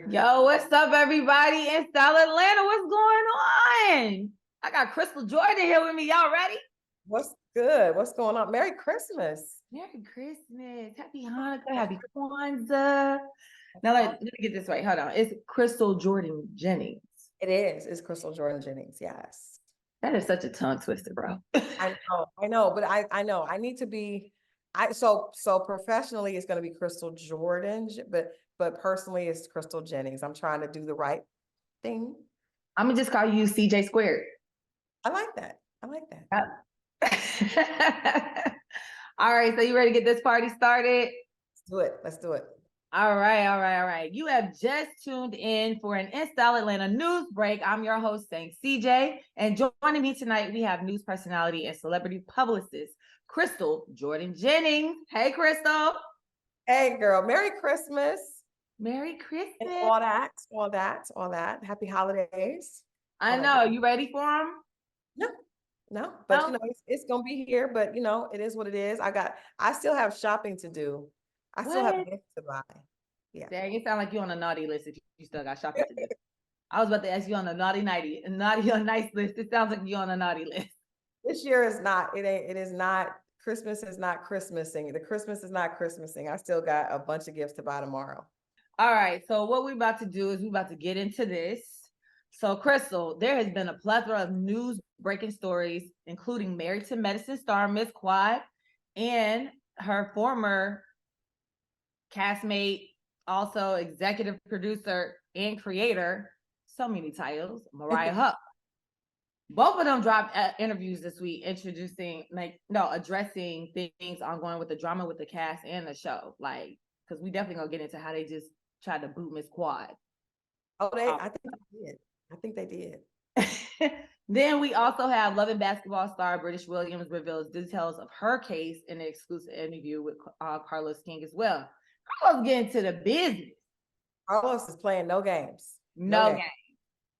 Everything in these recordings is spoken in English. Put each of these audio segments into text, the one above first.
Yo, what's up, everybody in South Atlanta? What's going on? I got Christal Jordan here with me. Y'all ready? What's good? What's going on? Merry Christmas. Merry Christmas. Happy Hanukkah. Happy Kwanzaa. Now, let me get this right. Hold on. It's Christal Jordan Jennings. It is. It's Christal Jordan Jennings. Yes. That is such a tongue twister, bro. I know, but I know I need to be. So professionally, it's going to be Christal Jordan, but personally, it's Christal Jennings. I'm trying to do the right thing. I'm gonna just call you CJ squared. I like that. All right, so you ready to get this party started? Let's do it. All right. You have just tuned in for an In Style Atlanta news break. I'm your host, Sang CJ, and joining me tonight, we have news personality and celebrity publicist, Christal Jordan Jennings. Hey, Christal. Hey, girl. Merry Christmas. Merry Christmas. And all that. Happy holidays. I know. You ready for them? No, but it's gonna be here. But it is what it is. I still have shopping to do. I still have gifts to buy. Yeah. Dang, it sounds like you're on a naughty list if you still got shopping to do. I was about to ask you on a naughty or nice list. It sounds like you're on a naughty list. This year is not. It is not. Christmas is not Christmasing. The Christmas is not Christmasing. I still got a bunch of gifts to buy tomorrow. All right. So what we're about to do is we're about to get into this. So, Christal, there has been a plethora of news breaking stories, including Married to Medicine star Miss Quad and her former castmate, also executive producer and creator, so many titles, Mariah Huff. Both of them dropped interviews this week addressing things ongoing with the drama with the cast and the show. Because we definitely gonna get into how they just tried to boot Miss Quad. I think they did. Then we also have Love and Basketball star British Williams reveals details of her case in an exclusive interview with Carlos King as well. Carlos getting to the business. Carlos is playing no games. No games.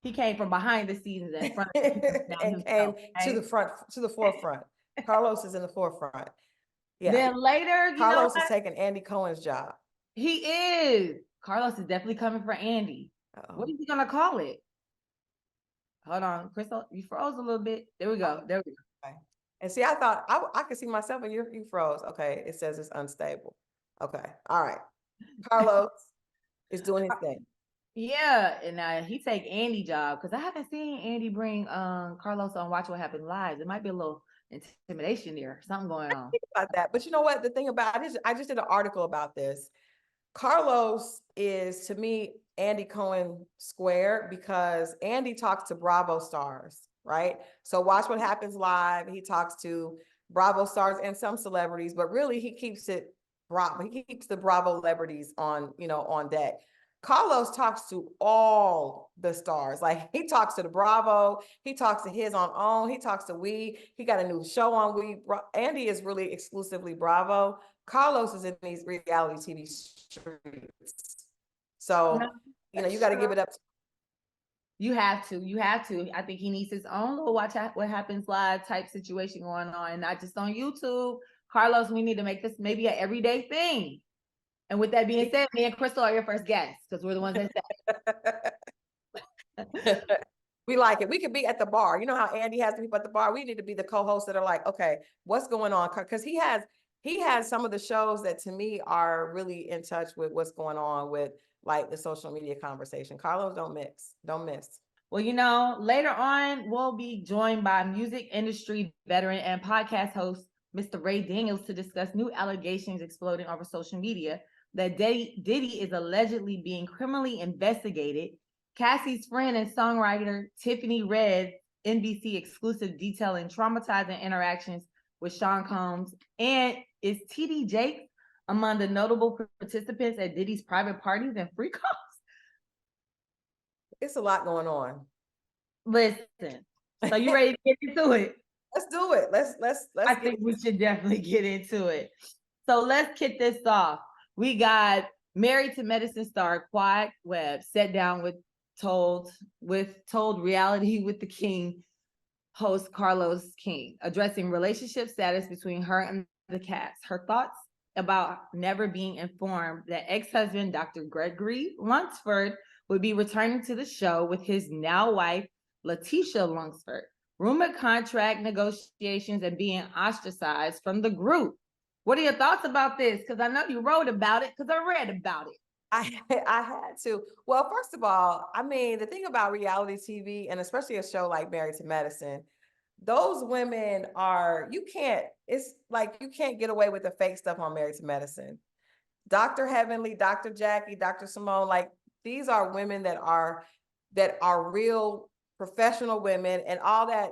He came from behind the scenes and front and came to the forefront. Carlos is in the forefront. Yeah. Then later, Carlos is taking Andy Cohen's job. He is. Carlos is definitely coming for Andy. What is he gonna call it? Hold on, Christal, you froze a little bit. There we go. Okay. And see, I thought I could see myself and you froze. Okay, it says it's unstable. Okay, all right. Carlos is doing his thing. Yeah, and he take Andy job because I haven't seen Andy bring Carlos on Watch What Happened Live. There might be a little intimidation there, something going on. Think about that, but you know what? The thing about it is, I just did an article about this. Carlos is, to me, Andy Cohen squared because Andy talks to Bravo stars, right? So Watch What Happens Live. He talks to Bravo stars and some celebrities, but really he keeps it Bravo. He keeps the Bravo celebrities on deck. Carlos talks to all the stars. Like, he talks to the Bravo, he talks to his on OWN, he talks to We. He got a new show on We. Andy is really exclusively Bravo. Carlos is in these reality TV streets. So, you got to give it up. You have to. I think he needs his own little Watch What Happens Live type situation going on, not just on YouTube. Carlos, we need to make this maybe an everyday thing. And with that being said, me and Christal are your first guests because we're the ones that said. We like it. We could be at the bar. You know how Andy has the people at the bar? We need to be the co-hosts that are like, okay, what's going on? Because he has some of the shows that to me are really in touch with what's going on with like the social media conversation. Carlos, don't miss. Well, later on, we'll be joined by music industry veteran and podcast host, Mr. Ray Daniels, to discuss new allegations exploding over social media that Diddy is allegedly being criminally investigated. Cassie's friend and songwriter Tiffany Red, NBC exclusive detailing traumatizing interactions with Sean Combs, and is TD Jakes among the notable participants at Diddy's private parties and free calls? It's a lot going on. Listen, so you ready to get into it? Let's do it. Let's. I think we should definitely get into it. So let's kick this off. We got Married to Medicine star Webb sat down with Told Reality with the King host Carlos King, addressing relationship status between her and the cast, her thoughts about never being informed that ex-husband Dr. Gregory Lunsford would be returning to the show with his now wife, Letitia Lunsford. Rumored contract negotiations and being ostracized from the group. What are your thoughts about this? Because I know you wrote about it because I read about it. I had to. Well, first of all, I mean, the thing about reality TV, and especially a show like Married to Medicine, those women are, it's like you can't get away with the fake stuff on Married to Medicine. Dr. Heavenly, Dr. Jackie, Dr. Simone, like these are women that are real professional women, and all that,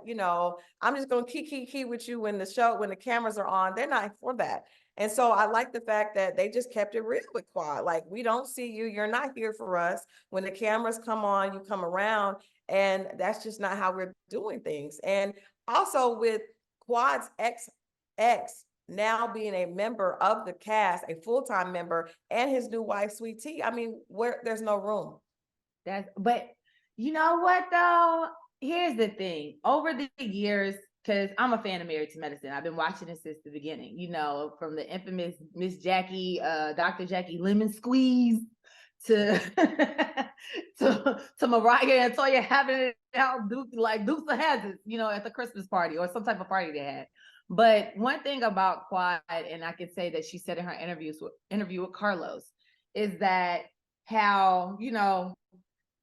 I'm just gonna key with you when the cameras are on. They're not for that. And so I like the fact that they just kept it real with Quad. Like, we don't see you, you're not here for us. When the cameras come on, you come around, and that's just not how we're doing things. And also with Quad's ex now being a member of the cast, a full-time member, and his new wife, Sweet Tea. I mean, there's no room. But you know what though? Here's the thing. Over the years, because I'm a fan of Married to Medicine, I've been watching it since the beginning. From the infamous Miss Jackie, Dr. Jackie Lemon Squeeze, to to Mariah and Toya having it out Dukes of Hazzard, at the Christmas party or some type of party they had. But one thing about Quad, and I can say that she said in her interview with Carlos, is that how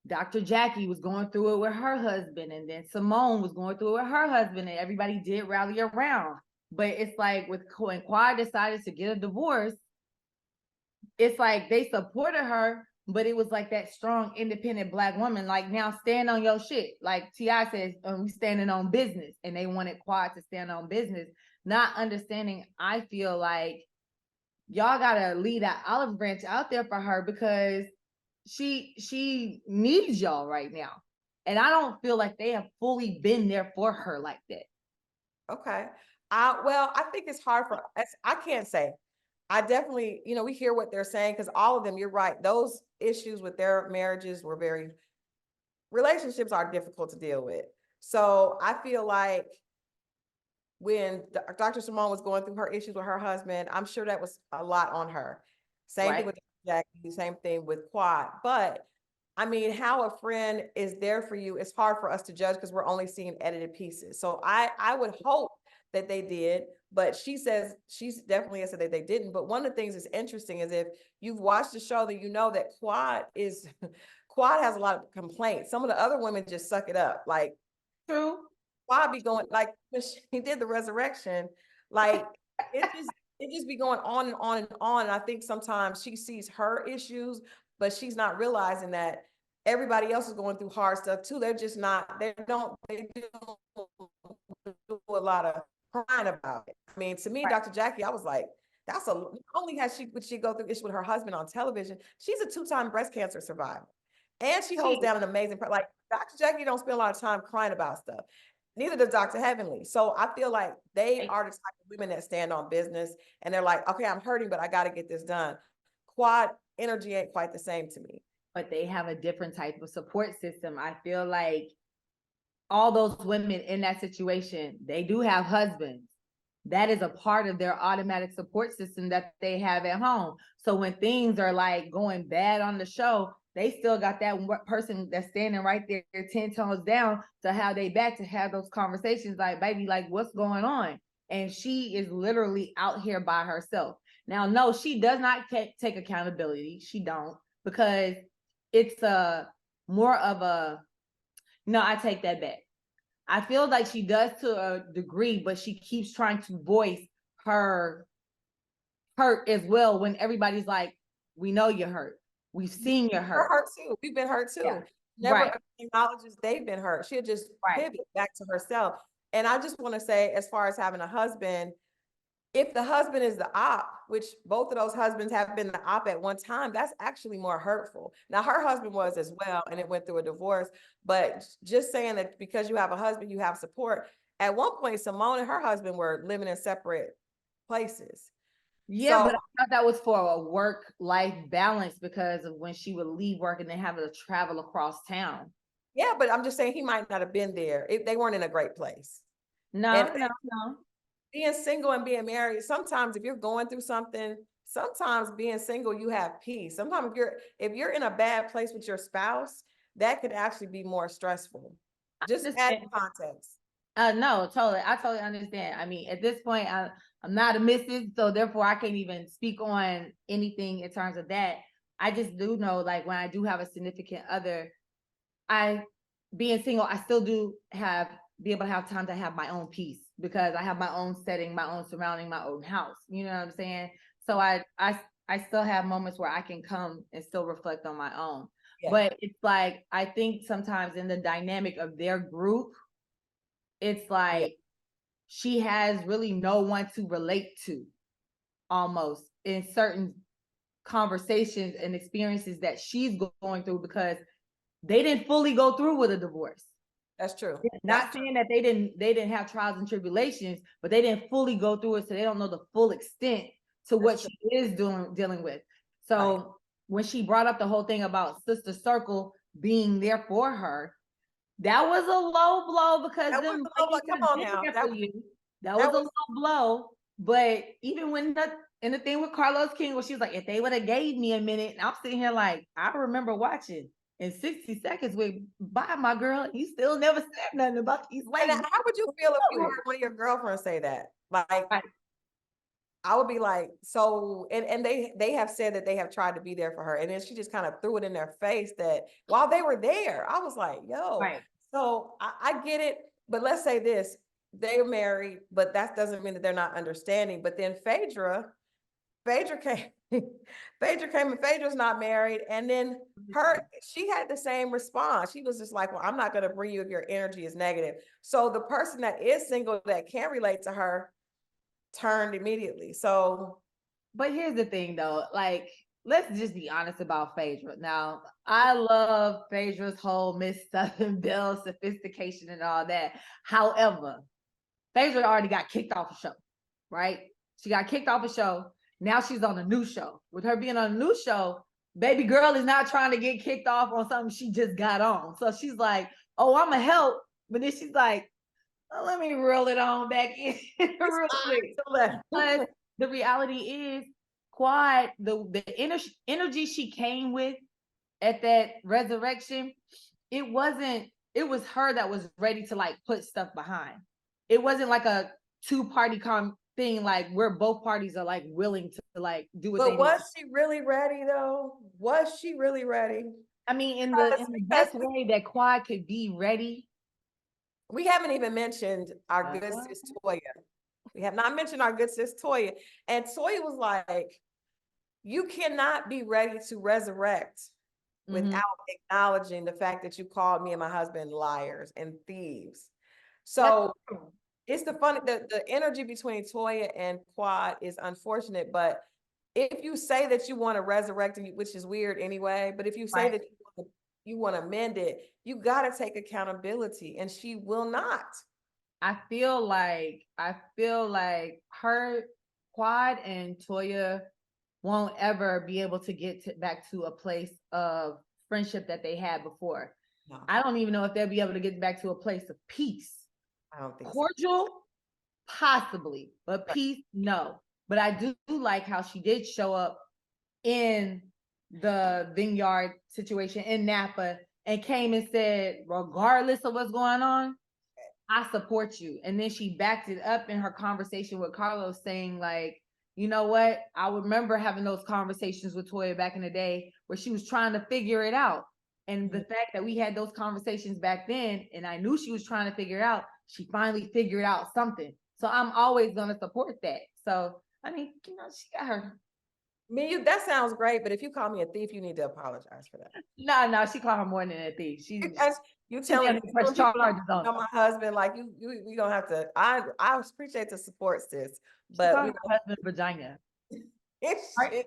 Dr. Jackie was going through it with her husband, and then Simone was going through it with her husband, and everybody did rally around. But it's like when Quad decided to get a divorce, it's like they supported her, but it was like that strong, independent Black woman, like, now stand on your shit. Like T.I. says, we standing on business, and they wanted Quad to stand on business, not understanding. I feel like y'all gotta leave that olive branch out there for her, because she needs y'all right now. And I don't feel like they have fully been there for her like that. Okay. Well, I think it's hard for us. I can't say. I definitely, we hear what they're saying, because all of them, you're right. Those issues with their marriages relationships are difficult to deal with. So I feel like when Dr. Simone was going through her issues with her husband, I'm sure that was a lot on her. Same thing with Jackie, same thing with Quad. But I mean, how a friend is there for you, it's hard for us to judge, because we're only seeing edited pieces. So I would hope that they did, but she's definitely said that they didn't. But one of the things that's interesting is, if you've watched the show, then you know that Quad has a lot of complaints. Some of the other women just suck it up. Like, true. Quad be going, like when she did the resurrection, like it just be going on and on and on. And I think sometimes she sees her issues, but she's not realizing that everybody else is going through hard stuff too. They're just not, they do a lot of crying about it. I mean, to me, Dr. Jackie, I was like, not only would she go through issue with her husband on television, she's a 2-time breast cancer survivor. And she holds down an amazing, like Dr. Jackie don't spend a lot of time crying about stuff. Neither does Dr. Heavenly. So I feel like they are the type of women that stand on business, and they're like, okay, I'm hurting, but I got to get this done. Quad energy ain't quite the same to me. But they have a different type of support system. I feel like all those women in that situation, they do have husbands. That is a part of their automatic support system that they have at home. So when things are like going bad on the show, they still got that person that's standing right there 10 toes down to have they back, to have those conversations like, baby, like, what's going on? And she is literally out here by herself. Now, no, she does not take accountability. She don't, because it's more of a, no, I take that back. I feel like she does to a degree, but she keeps trying to voice her hurt as well, when everybody's like, we know you're hurt. We've seen you hurt. We're hurt too. We've been hurt too. Yeah. Never acknowledges they've been hurt. She'll just pivot back to herself. And I just want to say, as far as having a husband, if the husband is the op, which both of those husbands have been the op at one time, that's actually more hurtful. Now, her husband was as well, and it went through a divorce. But just saying that because you have a husband, you have support. At one point, Simone and her husband were living in separate places. Yeah, so, but I thought that was for a work-life balance, because of when she would leave work and then have to travel across town. Yeah, but I'm just saying he might not have been there. They weren't in a great place. No. Being single and being married, sometimes if you're going through something, sometimes being single, you have peace. Sometimes if you're in a bad place with your spouse, that could actually be more stressful. Just add context. No, totally. I totally understand. I mean, at this point, I'm not a missus, so therefore I can't even speak on anything in terms of that. I just do know, like, when I do have a significant other, I being single, I still do be able to have time to have my own peace because I have my own setting, my own surrounding, my own house. You know what I'm saying? So I still have moments where I can come and still reflect on my own. Yeah. But it's like I think sometimes in the dynamic of their group, it's like she has really no one to relate to almost in certain conversations and experiences that she's going through because they didn't fully go through with a divorce. That's true. Not saying that they didn't have trials and tribulations, but they didn't fully go through it, so they don't know the full extent to what she is dealing with. So when she brought up the whole thing about Sister Circle being there for her, that was a low blow because come on now. That was a low blow. But even when the thing with Carlos King, where she was like, if they would have gave me a minute, and I'm sitting here like, I remember watching in 60 seconds with bye my girl, you still never said nothing about these ladies. And how would you feel if you heard one of your girlfriends say that? Like, I would be like, so, and they have said that they have tried to be there for her. And then she just kind of threw it in their face that while they were there, I was like, yo, so I get it. But let's say this, they're married, but that doesn't mean that they're not understanding. But then Phaedra came, and Phaedra's not married. And then she had the same response. She was just like, well, I'm not going to bring you if your energy is negative. So the person that is single that can relate to her turned immediately. So, but here's the thing though, like, let's just be honest about Phaedra. Now, I love Phaedra's whole Miss Southern Belle sophistication and all that. However, Phaedra already got kicked off the show, right? She got kicked off the show. Now she's on a new show. With her being on a new show, baby girl is not trying to get kicked off on something she just got on. So she's like, oh, I'm going to help. But then she's like, oh, let me reel it on back in real quick. But the reality is, Quad, the energy she came with at that resurrection, it was her that was ready to like put stuff behind. It wasn't like a two-party thing, like where both parties are like willing to like do what they need. But was she really ready though? Was she really ready? I mean, in the best way that Quad could be ready. We haven't even mentioned our good sis Toya. We have not mentioned our good sis Toya. And Toya was like, you cannot be ready to resurrect without acknowledging the fact that you called me and my husband liars and thieves. So it's the energy between Toya and Quad is unfortunate, but if you say that you want to resurrect, which is weird anyway, but if you say that you want to mend it, you got to take accountability, and she will not. I feel like her, Quad, and Toya won't ever be able to get back to a place of friendship that they had before. No. I don't even know if they'll be able to get back to a place of peace. I don't think cordial, possibly, but peace, no. But I do like how she did show up in the vineyard situation in Napa and came and said, regardless of what's going on, I support you. And then she backed it up in her conversation with Carlos, saying like, you know what? I remember having those conversations with Toya back in the day where she was trying to figure it out. And the fact that we had those conversations back then, and I knew she was trying to figure it out, she finally figured out something. So I'm always going to support that. So, I mean, you know, she got her. That sounds great, but if you call me a thief, you need to apologize for that. No, she called her more than a thief. You telling my husband, like you don't have to. I appreciate the support, sis, but her husband vagina. Right?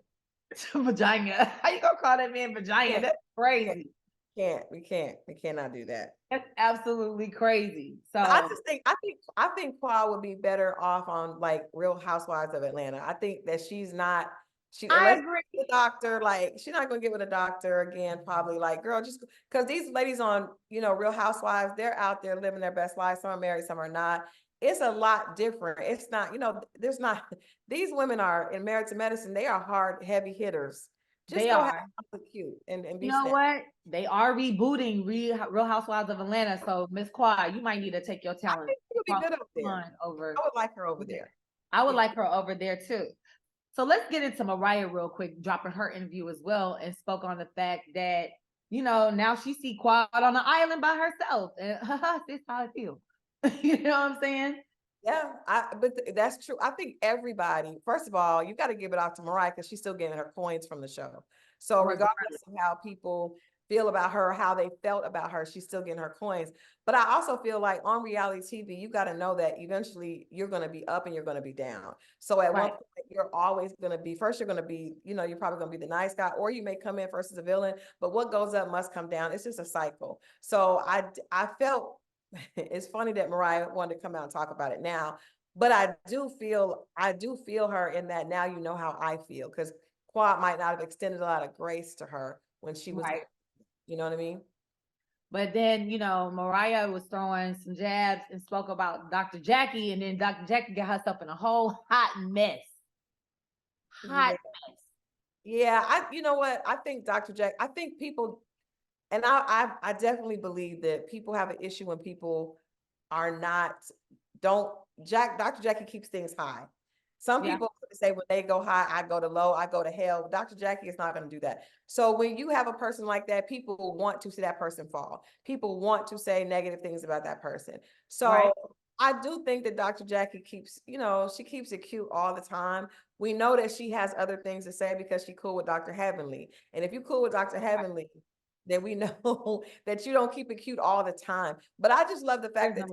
Vagina. How you gonna call that man vagina? That's crazy. We cannot do that. That's absolutely crazy. So I think Quad would be better off on like Real Housewives of Atlanta. I think that she's not. I agree. The doctor, like, she's not gonna get with a doctor again, probably. Like, girl, just because these ladies on, Real Housewives, they're out there living their best life. Some are married, some are not. it's a lot different. It's not, there's not, these women are in Married to Medicine, they are hard, heavy hitters. Just They go have are. something cute and You be know snap. what? They are rebooting Real Housewives of Atlanta. So Miss Quad, you might need to take your I talent think she'll be across good over the there. line over I would like her over there. there. I would Yeah. like her over there too. So let's get into Mariah real quick, dropping her interview as well, and spoke on the fact that, now she see Quad on the island by herself. And this how I feel. You know what I'm saying? Yeah, but that's true. I think everybody, first of all, you got to give it out to Mariah because she's still getting her coins from the show. So regardless of how people feel about her, how they felt about her, she's still getting her coins. But I also feel like on reality TV, you got to know that eventually you're going to be up and you're going to be down. So at one point, you're always going to be, first you're going to be, you're probably going to be the nice guy, or you may come in first as a villain, but what goes up must come down. It's just a cycle. So I felt it's funny that Mariah wanted to come out and talk about it now, but I do feel her in that now you know how I feel, because Quad might not have extended a lot of grace to her when she was, you know what I mean? But then, Mariah was throwing some jabs and spoke about Dr. Jackie, and then Dr. Jackie got herself in a whole hot mess. Mess. Yeah, you know what? I think I think people, and I definitely believe that people have an issue when people are not, Dr. Jackie keeps things high. Some people say when they go high, I go to low, I go to hell. Dr. Jackie is not going to do that. So when you have a person like that, people want to see that person fall. People want to say negative things about that person. So I do think that Dr. Jackie keeps, she keeps it cute all the time. We know that she has other things to say because she's cool with Dr. Heavenly. And if you're cool with Dr. Heavenly, then we know that you don't keep it cute all the time. But I just love the fact that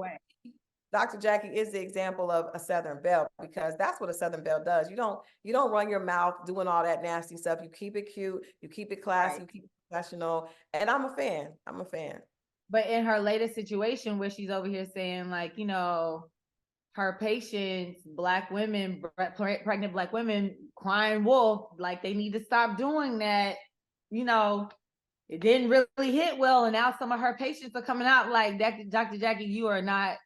Dr. Jackie is the example of a Southern Belle, because that's what a Southern Belle does. You don't run your mouth doing all that nasty stuff. You keep it cute, you keep it classy, you keep it professional. And I'm a fan. But in her latest situation where she's over here saying like, her patients, Black women, pregnant Black women crying wolf, like they need to stop doing that. It didn't really hit well. And now some of her patients are coming out like, Dr. Jackie, you are not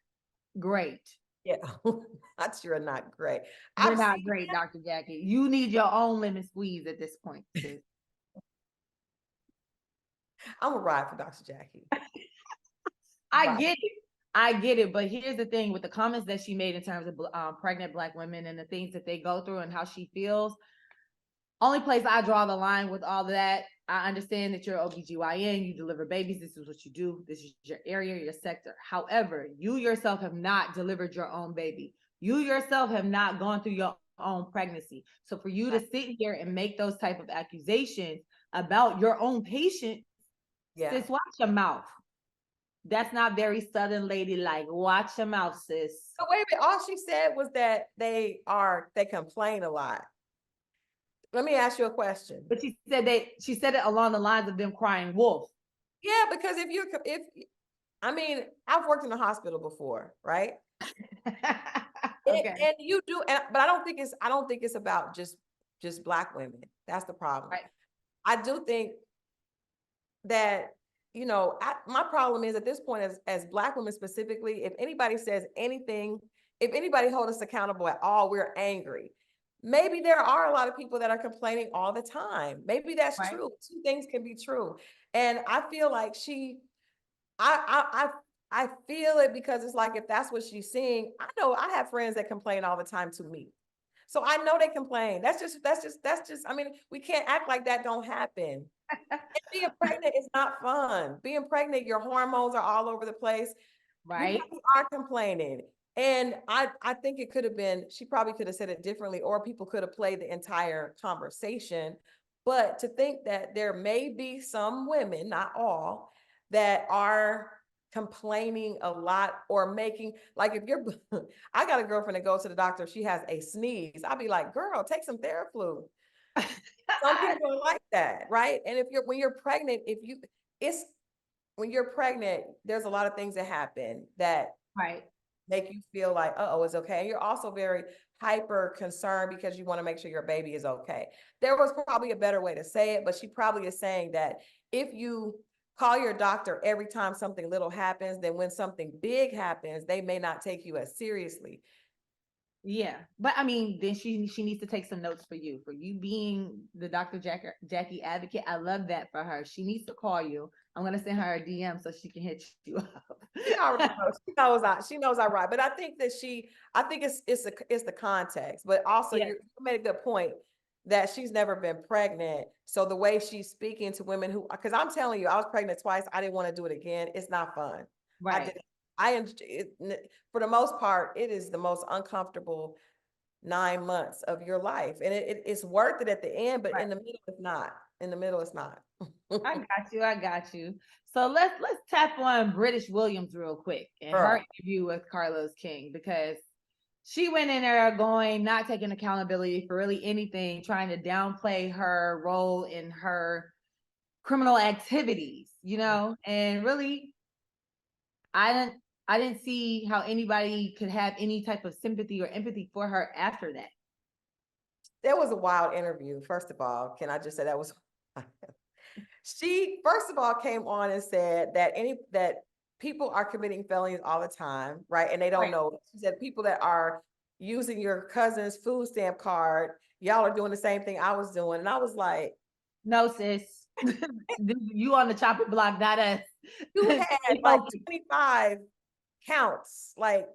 great. Yeah, you're not great. You're not great, Dr. Jackie. You need your own lemon squeeze at this point, sis. I'm a ride for Dr. Jackie. I get it. But here's the thing with the comments that she made in terms of pregnant Black women and the things that they go through and how she feels. Only place I draw the line with all of that, I understand that you're OBGYN, you deliver babies, this is what you do, this is your area, your sector. However, you yourself have not delivered your own baby. You yourself have not gone through your own pregnancy. So for you to sit here and make those type of accusations about your own patient, sis, watch your mouth. That's not very Southern lady like. Watch your mouth, sis. So wait a minute, all she said was that they complain a lot. Let me ask you a question. But she said it along the lines of them crying wolf. Yeah, because I've worked in a hospital before, right? And you do, but I don't think it's about just Black women. That's the problem. Right. I do think that, my problem is at this point as Black women specifically, if anybody says anything, if anybody holds us accountable at all, we're angry. Maybe there are a lot of people that are complaining all the time. Maybe that's true. Two things can be true. And I feel like I feel it because it's like, if that's what she's seeing, I know I have friends that complain all the time to me. So I know they complain. That's just, I mean, we can't act like that don't happen. And being pregnant is not fun. Being pregnant, your hormones are all over the place. Right. You are complaining. And I think it could have been, she probably could have said it differently, or people could have played the entire conversation. But to think that there may be some women, not all, that are complaining a lot or making, like if you're, I got a girlfriend that goes to the doctor, if she has a sneeze, I'll be like, girl, take some Theraflu. Some people are like that, right? And when you're pregnant, when you're pregnant, there's a lot of things that happen that make you feel like, oh, it's okay. And you're also very hyper concerned because you want to make sure your baby is okay. There was probably a better way to say it, but she probably is saying that if you call your doctor every time something little happens. Then when something big happens, they may not take you as seriously. Yeah, but I mean, then she needs to take some notes for you being the Dr. Jackie advocate. I love that for her. She needs to call you. I'm gonna send her a DM so she can hit you up. She already knows. She knows I write, but I think that I think it's the context, but also Yeah. you made a good point that she's never been pregnant. So the way she's speaking to women because I'm telling you, I was pregnant twice. I didn't want to do it again. It's not fun. I Right. did. For the most part, it is the most uncomfortable 9 months of your life, and it's worth it at the end, but Right. in the middle, it's not. In the middle, it's not. I got you. I got you. So let's tap on British Williams real quick and her Girl. interview with Carlos King, because she went in there not taking accountability for really anything, trying to downplay her role in her criminal activities, and really I didn't see how anybody could have any type of sympathy or empathy for her after that. That was a wild interview. First of all, can I just say that was she first of all came on and said that people are committing felonies all the time, right? And they don't know. She said people that are using your cousin's food stamp card, y'all are doing the same thing I was doing. And I was like, no, sis. You on the chopping block, not us. You had like 25 counts. Like,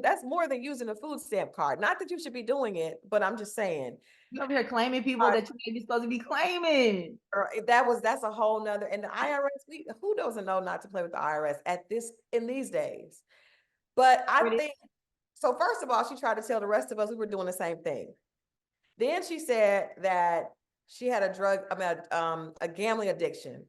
that's more than using a food stamp card. Not that you should be doing it, but I'm just saying. You over here claiming people that you may be supposed to be claiming. That's a whole nother. And the IRS, who doesn't know not to play with the IRS in these days? But I think so. First of all, she tried to tell the rest of us we were doing the same thing. Then she said that she had a gambling addiction.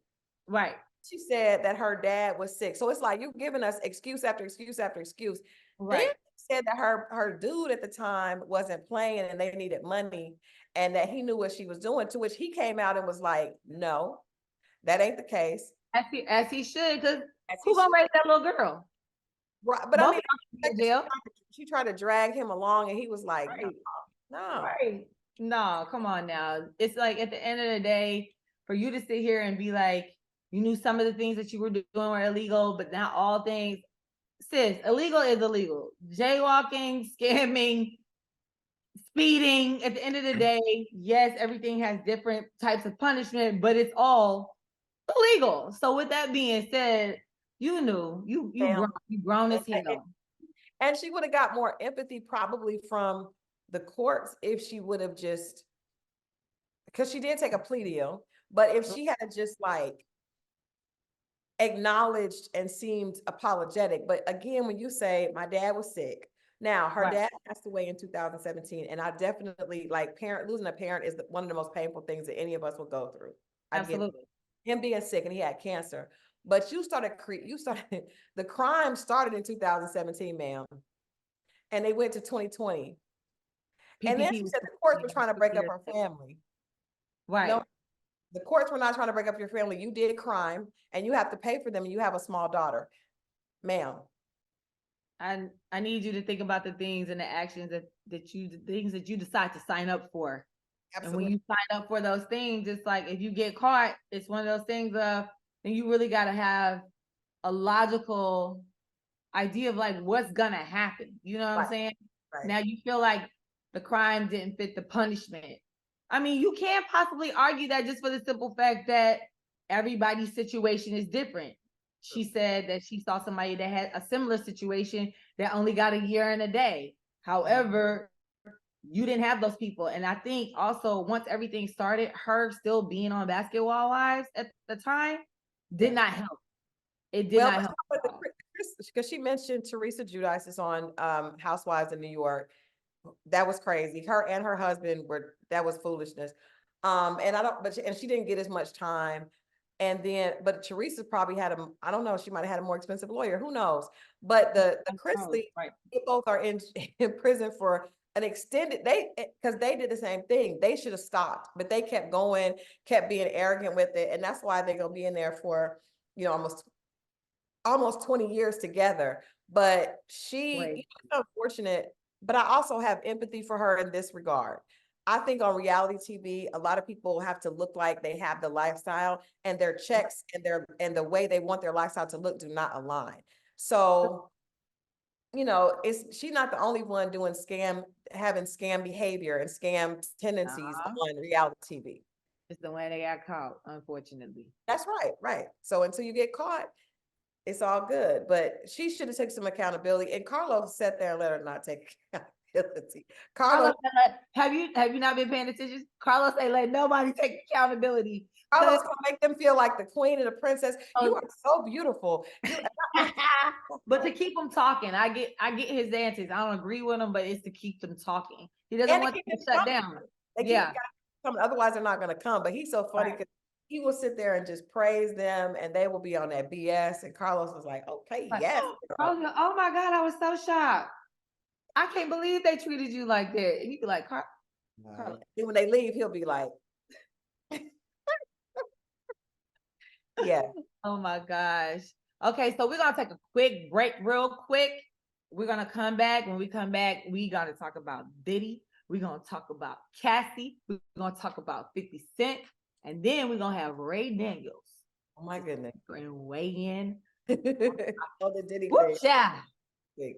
Right. She said that her dad was sick. So it's like you're giving us excuse after excuse after excuse. Right. Then she said that her dude at the time wasn't playing and they needed money and that he knew what she was doing, to which he came out and was like, no, that ain't the case. As he should, because who gonna raise that little girl? Right. But I mean, she tried to drag him along and he was like, right. No. Right. No, come on now. It's like at the end of the day, for you to sit here and be like, you knew some of the things that you were doing were illegal, but not all things. Sis, illegal is illegal. Jaywalking, scamming, speeding. At the end of the day, yes, everything has different types of punishment, but it's all illegal. So with that being said, you knew you grown as hell. And she would have got more empathy probably from the courts if she would have just, because she did take a plea deal, but if she had just like acknowledged and seemed apologetic. But again, when you say my dad was sick, now her dad passed away in 2017, and I definitely like losing a parent is one of the most painful things that any of us will go through. Absolutely. Him being sick and he had cancer, but the crime started in 2017, ma'am, and they went to 2020. And then she said the courts were trying to break up her family. Right. No, the courts were not trying to break up your family. You did crime and you have to pay for them and you have a small daughter. Ma'am. I need you to think about the things and the actions that you decide to sign up for. Absolutely. And when you sign up for those things, it's like if you get caught, it's one of those things of, and you really got to have a logical idea of like what's gonna happen. You know what I'm saying? Right. Now you feel like the crime didn't fit the punishment. I mean, you can't possibly argue that just for the simple fact that everybody's situation is different. She said that she saw somebody that had a similar situation that only got a year and a day. However, you didn't have those people. And I think also once everything started, her still being on Basketball Wives at the time did not help. It did not help. Because she mentioned Teresa Giudice is on Housewives in New York. That was crazy. Her and her husband that was foolishness. And she didn't get as much time. And then, but Teresa probably I don't know, she might have had a more expensive lawyer, who knows? But the Christal, they both are in prison for an extended, because they did the same thing. They should have stopped, but they kept going, kept being arrogant with it. And that's why they're going to be in there for, almost 20 years together. But it's unfortunate, but I also have empathy for her in this regard. I think on reality TV, a lot of people have to look like they have the lifestyle, and their checks and the way they want their lifestyle to look do not align. So, she's not the only one having scam behavior and scam tendencies on reality TV. It's the way they got caught, unfortunately. That's right, right. So until you get caught, it's all good. But she should have taken some accountability. And Carlos sat there and let her not take accountability. Carlos, have you not been paying attention? Carlos ain't let nobody take accountability. Carlos gonna make them feel like the queen and the princess. You are so beautiful. But to keep them talking, I get his answers. I don't agree with him, but it's to keep them talking. He doesn't want them to shut down. Otherwise they're not gonna come. But he's so funny because he will sit there and just praise them, and they will be on that BS. And Carlos was like, "Okay, yes." Oh my God, I was so shocked. I can't believe they treated you like that. And he'd be like, Carlos. And when they leave, he'll be like, yeah. Oh my gosh. Okay, so we're gonna take a quick break, real quick. We're gonna come back. When we come back, we gotta talk about Diddy. We're gonna talk about Cassie. We're gonna talk about 50 Cent, and then we're gonna have Ray Daniels. Oh my goodness. And weigh in. Oh, the Diddy thing.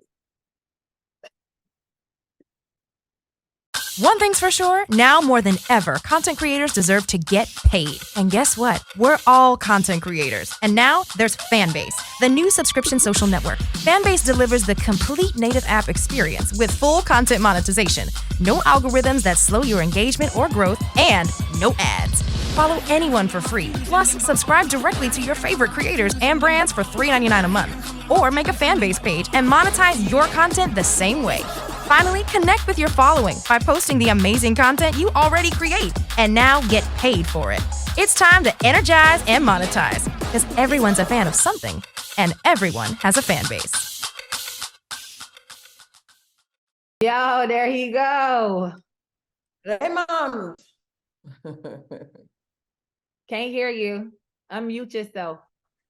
One thing's for sure, now more than ever, content creators deserve to get paid. And guess what? We're all content creators. And now there's Fanbase, the new subscription social network. Fanbase delivers the complete native app experience with full content monetization, no algorithms that slow your engagement or growth, and no ads. Follow anyone for free. Plus, subscribe directly to your favorite creators and brands for $3.99 a month. Or make a Fanbase page and monetize your content the same way. Finally, connect with your following by posting the amazing content you already create and now get paid for it. It's time to energize and monetize because everyone's a fan of something and everyone has a fan base. Yo, there he go. Hey, Mom. Can't hear you. Unmute yourself.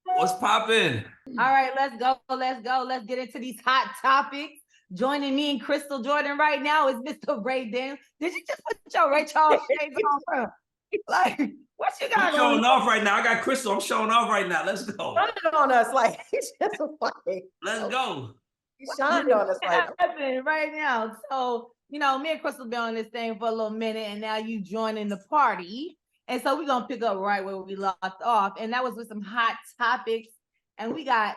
What's poppin'? All right, let's go. Let's get into these hot topics. Joining me and Christal Jordan right now is Mr. Ray Daniels. Did you just put your Ray Charles shades on, bro? Like, what you got I'm showing off right now. I got Christal. I'm showing off right now. Let's go. Shining on us like he's just like. Let's go. He's shining on us like right now. So, me and Christal been on this thing for a little minute, and now you joining the party. And so we're gonna pick up right where we left off, and that was with some hot topics. And we got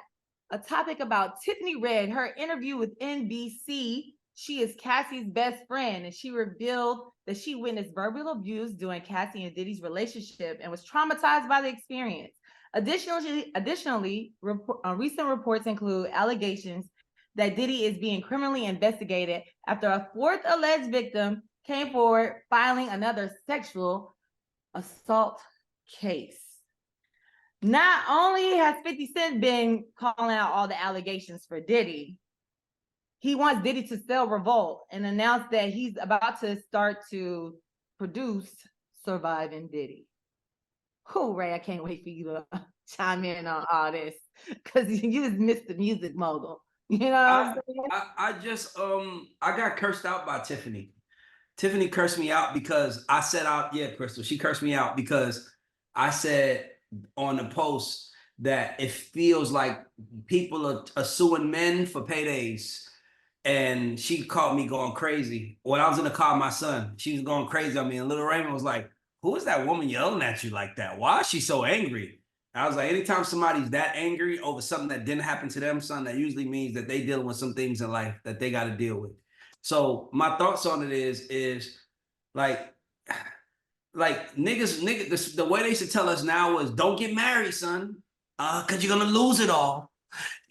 a topic about Tiffany Red, her interview with NBC. She is Cassie's best friend, and she revealed that she witnessed verbal abuse during Cassie and Diddy's relationship and was traumatized by the experience. Additionally, recent reports include allegations that Diddy is being criminally investigated after a fourth alleged victim came forward filing another sexual assault case. Not only has 50 Cent been calling out all the allegations for Diddy, he wants Diddy to sell Revolt and announced that he's about to start to produce Surviving Diddy. Oh, Ray, I can't wait for you to chime in on all this because you just missed the music mogul. You know what I'm saying? I just I got cursed out by Tiffany. Tiffany cursed me out because I said out, Christal, she cursed me out because I said on the post that it feels like people are suing men for paydays. And she caught me going crazy. When I was in the car with my son, she was going crazy on me. And little Raymond was like, who is that woman yelling at you like that? Why is she so angry? And I was like, anytime somebody's that angry over something that didn't happen to them, son, that usually means that they dealing with some things in life that they got to deal with. So my thoughts on it is like niggas, the way they should tell us now is don't get married, son, because you're going to lose it all.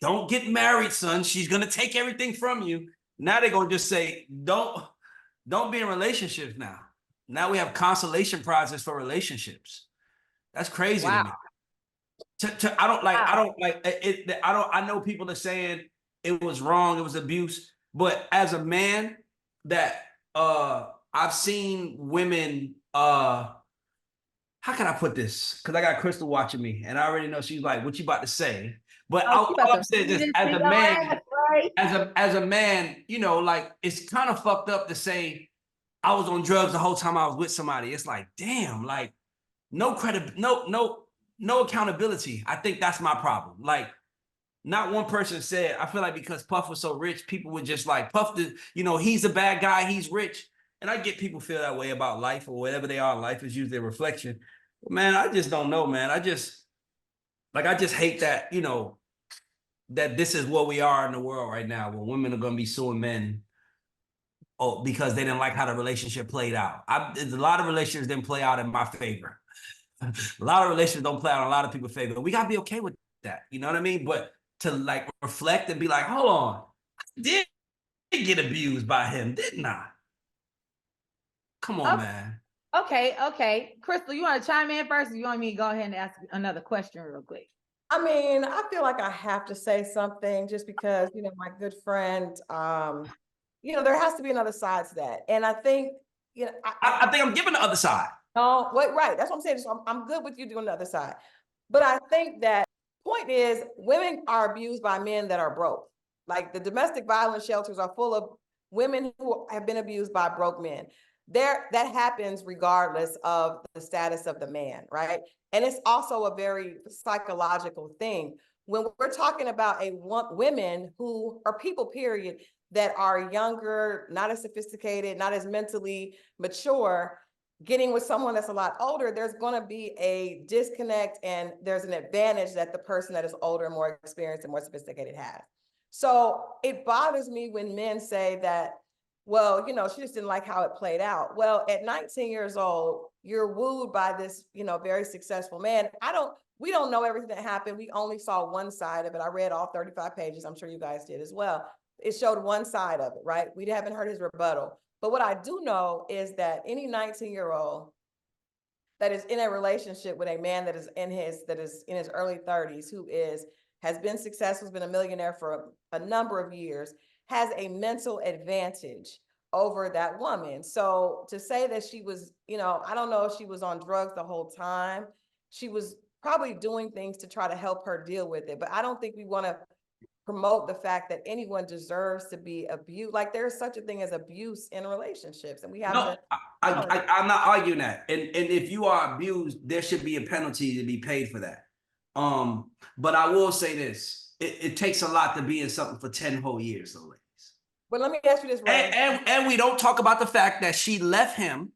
Don't get married, son. She's going to take everything from you. Now they're going to just say, don't be in relationships now. Now we have consolation prizes for relationships. That's crazy to me. I know people are saying it was wrong, it was abuse, but as a man that I've seen women, how can I put this? Because I got Christal watching me and I already know she's like, what you about to say? But I'll say this as a man, as a man, like it's kind of fucked up to say I was on drugs the whole time I was with somebody. It's like, damn, like no no accountability. I think that's my problem. Like, not one person said, I feel like because Puff was so rich, people would just like, Puff, he's a bad guy, he's rich. And I get people feel that way about life or whatever they are. Life is usually a reflection. But man, I just don't know, man. I just hate that, that this is what we are in the world right now, where women are going to be suing men because they didn't like how the relationship played out. A lot of relationships didn't play out in my favor. A lot of relationships don't play out in a lot of people's favor. We got to be okay with that. You know what I mean? But to like reflect and be like, hold on, I did get abused by him, didn't I? Come on, man. Okay. Christal, you want to chime in first, or you want me to go ahead and ask another question real quick? I mean, I feel like I have to say something just because, my good friend, there has to be another side to that. And I think, I think I'm giving the other side. No, right. That's what I'm saying. So I'm good with you doing the other side. But I think that point is women are abused by men that are broke. Like the domestic violence shelters are full of women who have been abused by broke men. That happens regardless of the status of the man, right? And it's also a very psychological thing. When we're talking about women who are people, period, that are younger, not as sophisticated, not as mentally mature, getting with someone that's a lot older, there's going to be a disconnect, and there's an advantage that the person that is older, more experienced, and more sophisticated has. So it bothers me when men say that, well, she just didn't like how it played out. Well, at 19 years old, you're wooed by this, very successful man. We don't know everything that happened. We only saw one side of it. I read all 35 pages. I'm sure you guys did as well. It showed one side of it, right? We haven't heard his rebuttal. But what I do know is that any 19-year-old that is in a relationship with a man that is in his early 30s, who has been successful, has been a millionaire for a number of years, has a mental advantage over that woman. So to say that she was, I don't know if she was on drugs the whole time. She was probably doing things to try to help her deal with it. But I don't think we want to promote the fact that anyone deserves to be abused. Like there's such a thing as abuse in relationships, and we have to. I'm not arguing that. And if you are abused, there should be a penalty to be paid for that. But I will say this: it takes a lot to be in something for 10 whole years, though, ladies. But let me ask you this, Ray. And we don't talk about the fact that she left him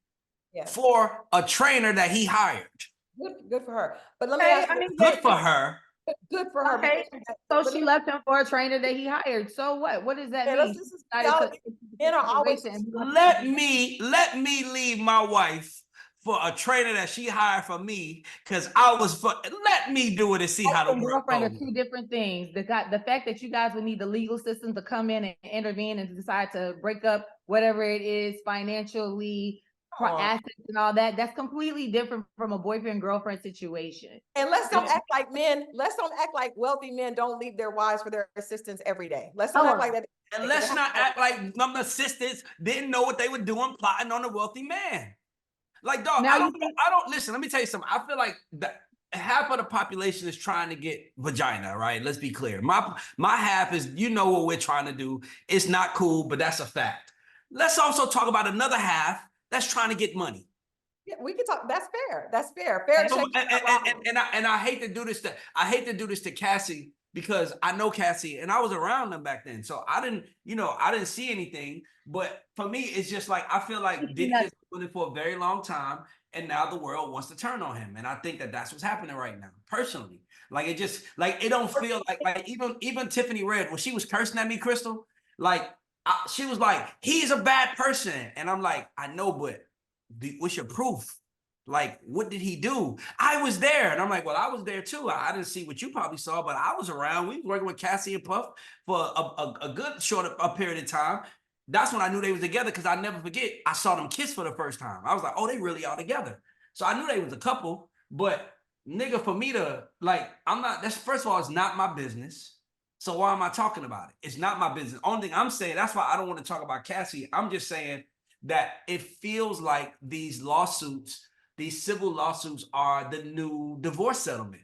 for a trainer that he hired. Good for her. But let me ask you, good for her. Good for her. Okay. So she left him for a trainer that he hired. So what? What does that mean? Let me leave my wife for a trainer that she hired for me, because let me do it and see how the girlfriend are two different things. The fact that you guys would need the legal system to come in and intervene and decide to break up whatever it is financially, assets and all that, that's completely different from a boyfriend-girlfriend situation. And let's don't act like wealthy men don't leave their wives for their assistants every day. Let's not act like that. And let's not act like some assistants didn't know what they were doing plotting on a wealthy man. Like, dog, I don't listen, let me tell you something. I feel like half of the population is trying to get vagina, right? Let's be clear. My half is, what we're trying to do. It's not cool, but that's a fact. Let's also talk about another half that's trying to get money. Yeah, we can talk. That's fair. That's fair. And I hate to do this to Cassie, because I know Cassie and I was around them back then. So I didn't see anything. But for me, it's just like, I feel like Diddy has been doing it for a very long time, and now the world wants to turn on him. And I think that that's what's happening right now, personally. Like, it just, like, it don't feel like even Tiffany Red, when she was cursing at me, Christal, like, she was like, he's a bad person. And I'm like, I know, but what's your proof? Like, what did he do? I was there. And I'm like, well, I was there too. I didn't see what you probably saw, but I was around. We were working with Cassie and Puff for a good short period of time. That's when I knew they was together, because I never forget, I saw them kiss for the first time. I was like, oh, they really are together. So I knew they was a couple. But nigga, for me to, like, first of all, it's not my business. So why am I talking about it? It's not my business. Only thing I'm saying, that's why I don't want to talk about Cassie. I'm just saying that it feels like these civil lawsuits are the new divorce settlement.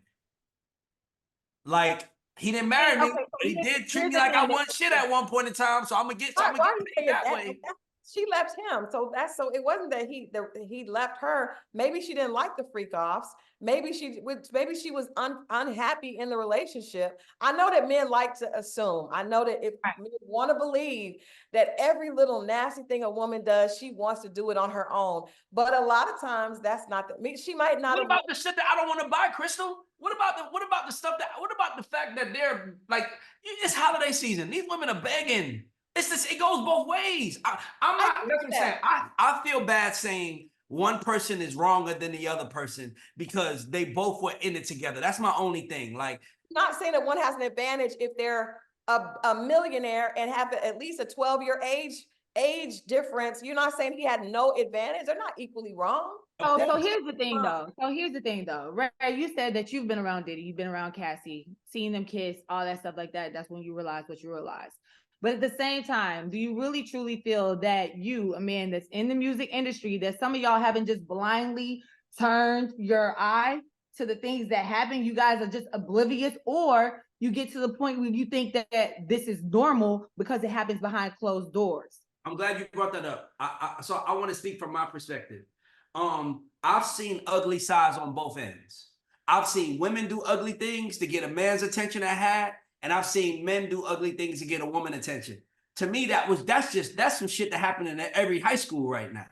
Like, he didn't marry me, but he did treat me like I wasn't shit at one point in time. So I'm gonna get paid that way. she left him. So it wasn't that he left her. Maybe she didn't like the freak offs. Maybe she was unhappy in the relationship. I know that men like to assume. I know that if men want to believe that every little nasty thing a woman does, she wants to do it on her own. But a lot of times that's not she might not. What about the shit that I don't want to buy, Christal? What about the stuff what about the fact that they're like, it's holiday season. These women are begging. It goes both ways. I'm not, that's what I'm saying. I feel bad saying one person is wronger than the other person because they both were in it together. That's my only thing. Like, I'm not saying that one has an advantage if they're a millionaire and have at least a 12-year age difference. You're not saying he had no advantage. They're not equally wrong. So here's the thing though. Right, you said that you've been around Diddy, you've been around Cassie, seen them kiss, all that stuff like that. That's when you realize what you realize. But at the same time, do you really truly feel that you, a man that's in the music industry, that some of y'all haven't just blindly turned your eye to the things that happen? You guys are just oblivious, or you get to the point where you think that this is normal because it happens behind closed doors? I'm glad you brought that up. So I want to speak from my perspective. I've seen ugly sides on both ends. I've seen women do ugly things to get a man's attention that had, and I've seen men do ugly things to get a woman's attention. To me, that's some shit that happened in every high school right now.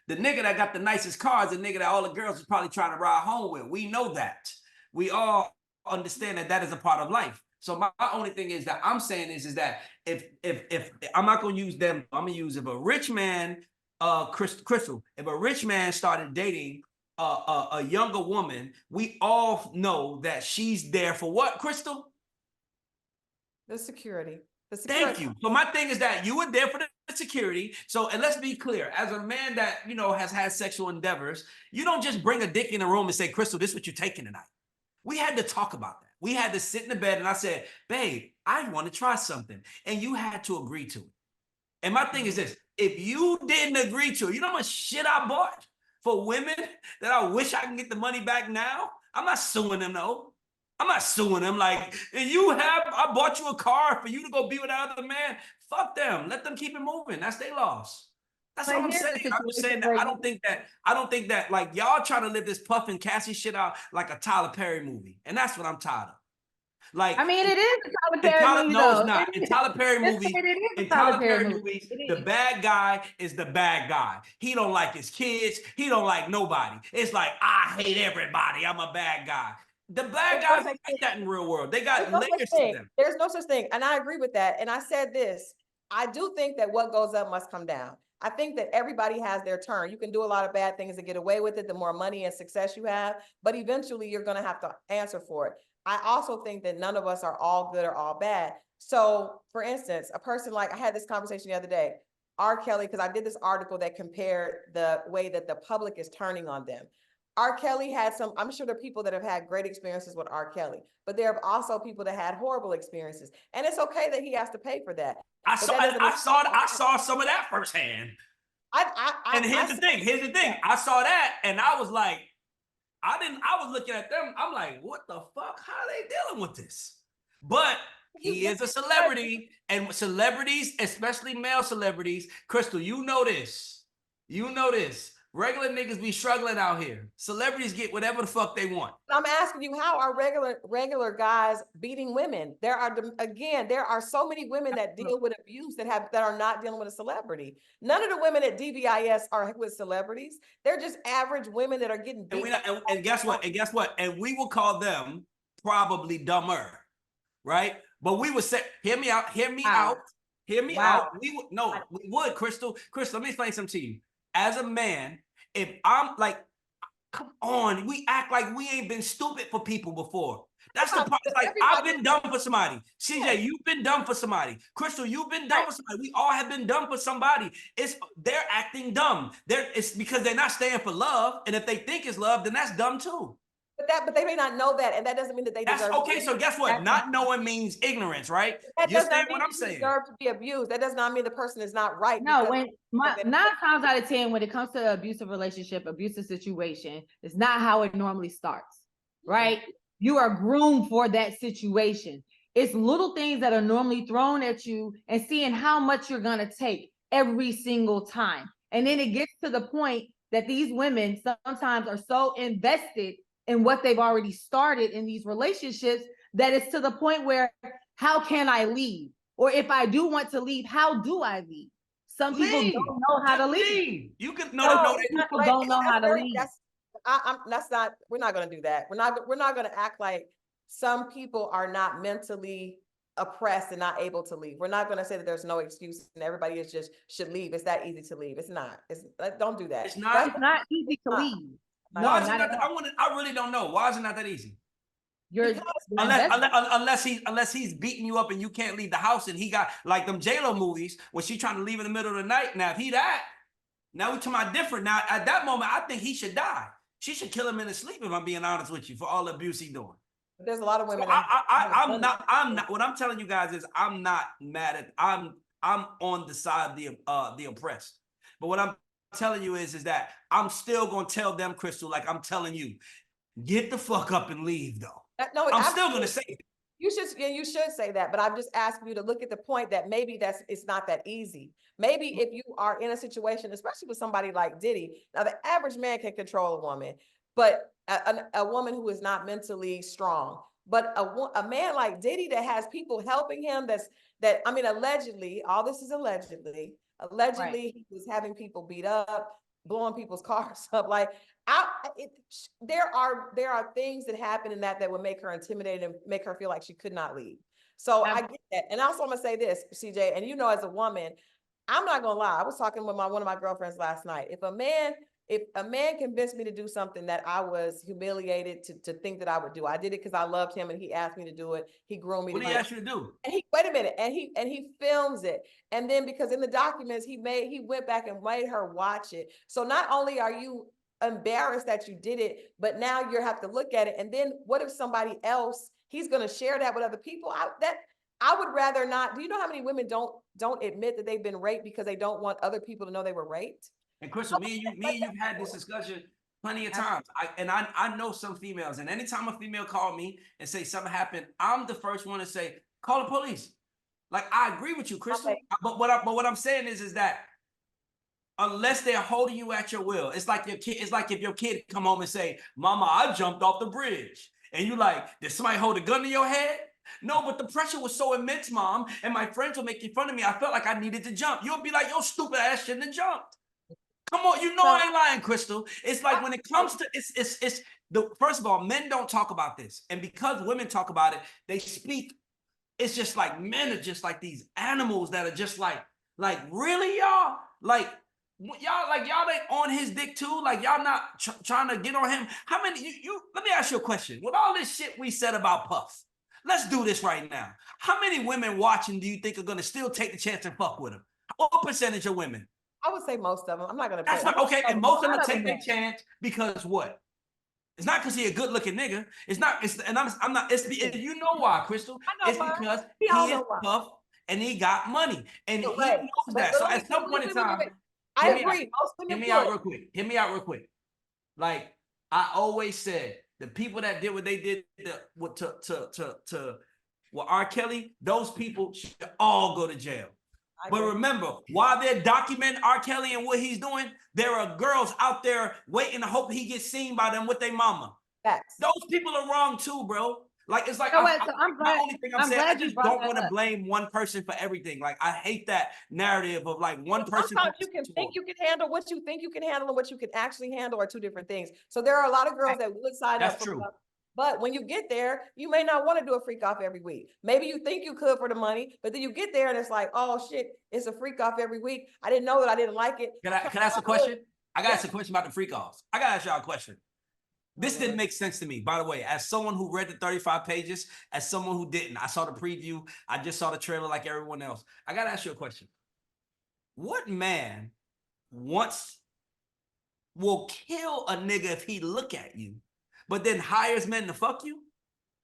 The nigga that got the nicest cars, the nigga that all the girls is probably trying to ride home with. We know that. We all understand that is a part of life. So my only thing is that I'm saying is that if I'm not gonna use them, I'm gonna use if a rich man, Christal, if a rich man started dating a younger woman, we all know that she's there for what, Christal? The security. Thank you. So my thing is that you were there for the security. So, and let's be clear, as a man that, has had sexual endeavors, you don't just bring a dick in the room and say, Christal, this is what you're taking tonight. We had to talk about that. We had to sit in the bed and I said, babe, I want to try something. And you had to agree to it. And my thing is this, if you didn't agree to it, you know how much shit I bought for women that I wish I can get the money back now? I'm not suing them though. I'm not suing them. Like, I bought you a car for you to go be with that other man. Fuck them. Let them keep it moving. That's their loss. That's all I'm saying. I'm just saying that I don't think that like y'all trying to live this Puff and Cassie shit out like a Tyler Perry movie. And that's what I'm tired of. Like, I mean, it is a Tyler Perry movie. No, it's not. In Tyler Perry movies, the bad guy is the bad guy. He don't like his kids. He don't like nobody. It's like, I hate everybody. I'm a bad guy. The bad guys don't like that in real world. They got layers to them. There's no such thing. And I agree with that. And I said this, I do think that what goes up must come down. I think that everybody has their turn. You can do a lot of bad things and get away with it, the more money and success you have, but eventually you're going to have to answer for it. I also think that none of us are all good or all bad. So for instance, a person like, I had this conversation the other day, R. Kelly, because I did this article that compared the way that the public is turning on them. R. Kelly had I'm sure there are people that have had great experiences with R. Kelly, but there are also people that had horrible experiences. And it's okay that he has to pay for that. I saw some of that firsthand. Here's the thing. I saw that and I was like, I was looking at them. I'm like, what the fuck? How are they dealing with this? But he is a celebrity, and celebrities, especially male celebrities, Christal, you know this. Regular niggas be struggling out here. Celebrities get whatever the fuck they want. I'm asking you, how are regular guys beating women? There are so many women that deal with abuse that are not dealing with a celebrity. None of the women at DBIS are with celebrities. They're just average women that are getting beat. And guess what? And we will call them probably dumber, right? But we would say, hear me out. We would, Christal, let me explain something to you. As a man, if I'm like, come on, we act like we ain't been stupid for people before. That's the part. Like, I've been dumb for somebody. CJ, you've been dumb for somebody. Christal, you've been dumb for somebody. We all have been dumb for somebody. They're acting dumb. It's because they're not staying for love. And if they think it's love, then that's dumb too. But they may not know that, and that doesn't mean that they deserve. Okay, so guess what? Not knowing means ignorance, right? You understand what I'm saying? Deserve to be abused. That does not mean the person is not right. No, 9 times out of 10, when it comes to an abusive relationship, abusive situation, it's not how it normally starts, right? You are groomed for that situation. It's little things that are normally thrown at you and seeing how much you're gonna take. every single time. And then it gets to the point that these women sometimes are so invested in what they've already started in these relationships that it's to the point where, how can I leave? Or if I do want to leave, how do I leave? Some people don't know how to leave. You could No, People don't know how to leave. That's not, we're not going to do that. We're not going to act like some people are not mentally oppressed and not able to leave. We're not going to say that there's no excuse and everybody is just should leave. It's that easy to leave. It's not. Don't do that. It's not. It's not easy to leave. No, Why is it not not? at all. I really don't know. Why is it not that easy? Unless he's beating you up and you can't leave the house, and he got like them J-Lo movies when she's trying to leave in the middle of the night. Now, if he that, now we're talking about different. Now, at that moment, I think he should die. She should kill him in his sleep, if I'm being honest with you, for all the abuse he's doing. There's a lot of women. So I'm not. What I'm telling you guys is I'm not mad at. I'm on the side of the oppressed. But what I'm telling you is that I'm still gonna tell them, Christal, like I'm telling you, get the fuck up and leave, though. No, I'm still gonna say it. You should say that, but I'm just asking you to look at the point that maybe it's not that easy. Maybe if you are in a situation, especially with somebody like Diddy, now the average man can control a woman, but a woman who is not mentally strong, but a man like Diddy that has people helping him, allegedly, all this is allegedly, Right. he was having people beat up, blowing people's cars up. Like there are things that happen in that would make her intimidated and make her feel like she could not leave. So I get that. And also I'm gonna say this, CJ, and as a woman, I'm not gonna lie. I was talking with one of my girlfriends last night. If a man convinced me to do something that I was humiliated to think that I would do, I did it because I loved him and he asked me to do it. He groomed me. What did he ask you to do? And wait a minute, and he films it. And then because in the documents he went back and made her watch it. So not only are you embarrassed that you did it, but now you have to look at it. And then what if somebody else, he's going to share that with other people? I would rather not. Do you know how many women don't admit that they've been raped because they don't want other people to know they were raped? And Christal, me and you've had this discussion plenty of times. I know some females, and anytime a female call me and say something happened, I'm the first one to say, call the police. Like, I agree with you, Christal. Okay. But what I'm saying is that unless they're holding you at your will, it's like your kid. It's like if your kid come home and say, "Mama, I jumped off the bridge," and you like, did somebody hold a gun to your head? No, but the pressure was so immense, Mom, and my friends were making fun of me. I felt like I needed to jump. You'll be like, "Yo, stupid ass shouldn't have jumped." Come on, I ain't lying, Christal. It's like when it comes to it's the first of all, men don't talk about this, and because women talk about it, they speak. It's just like men are just like these animals that are just like really, y'all y'all ain't on his dick too. Like y'all not trying to get on him. How many you? Let me ask you a question. With all this shit we said about Puff, let's do this right now. How many women watching do you think are gonna still take the chance and fuck with him? What percentage of women? I would say most of them. I'm not gonna. That's not okay. And most of them take their chance because what? It's not because he a good looking nigga. It's not. I'm not. You know why, Christal? It's because he is tough and he got money and he knows that. So at some point in time, I agree. Hear me out real quick. Like I always said, the people that did what they did to R. Kelly, those people should all go to jail. But remember, while they're documenting R. Kelly and what he's doing, there are girls out there waiting to hope he gets seen by them with their mama. Those people are wrong too, bro. Like it's like I'm glad. I just don't want to blame one person for everything. Like I hate that narrative of like one person. Sometimes you can think you can handle what you think you can handle and what you can actually handle are two different things. So there are a lot of girls that would sign up. That's true. But when you get there, you may not want to do a freak off every week. Maybe you think you could for the money, but then you get there and it's like, oh shit, it's a freak off every week. I didn't know that. I didn't like it. Can I ask a question? I got to ask a question about the freak offs. I got to ask y'all a question. This didn't make sense to me, by the way, as someone who read the 35 pages, as someone who didn't. I saw the preview. I just saw the trailer like everyone else. I got to ask you a question. What man will kill a nigga if he look at you, but then hires men to fuck you?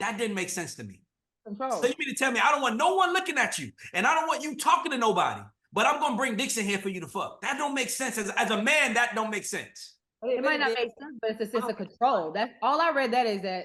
That didn't make sense to me. Control. So you mean to tell me I don't want no one looking at you, and I don't want you talking to nobody, but I'm going to bring dicks in here for you to fuck? That don't make sense. As a man, that don't make sense. It might not make sense, but it's a sense of control. That's all I read. That is that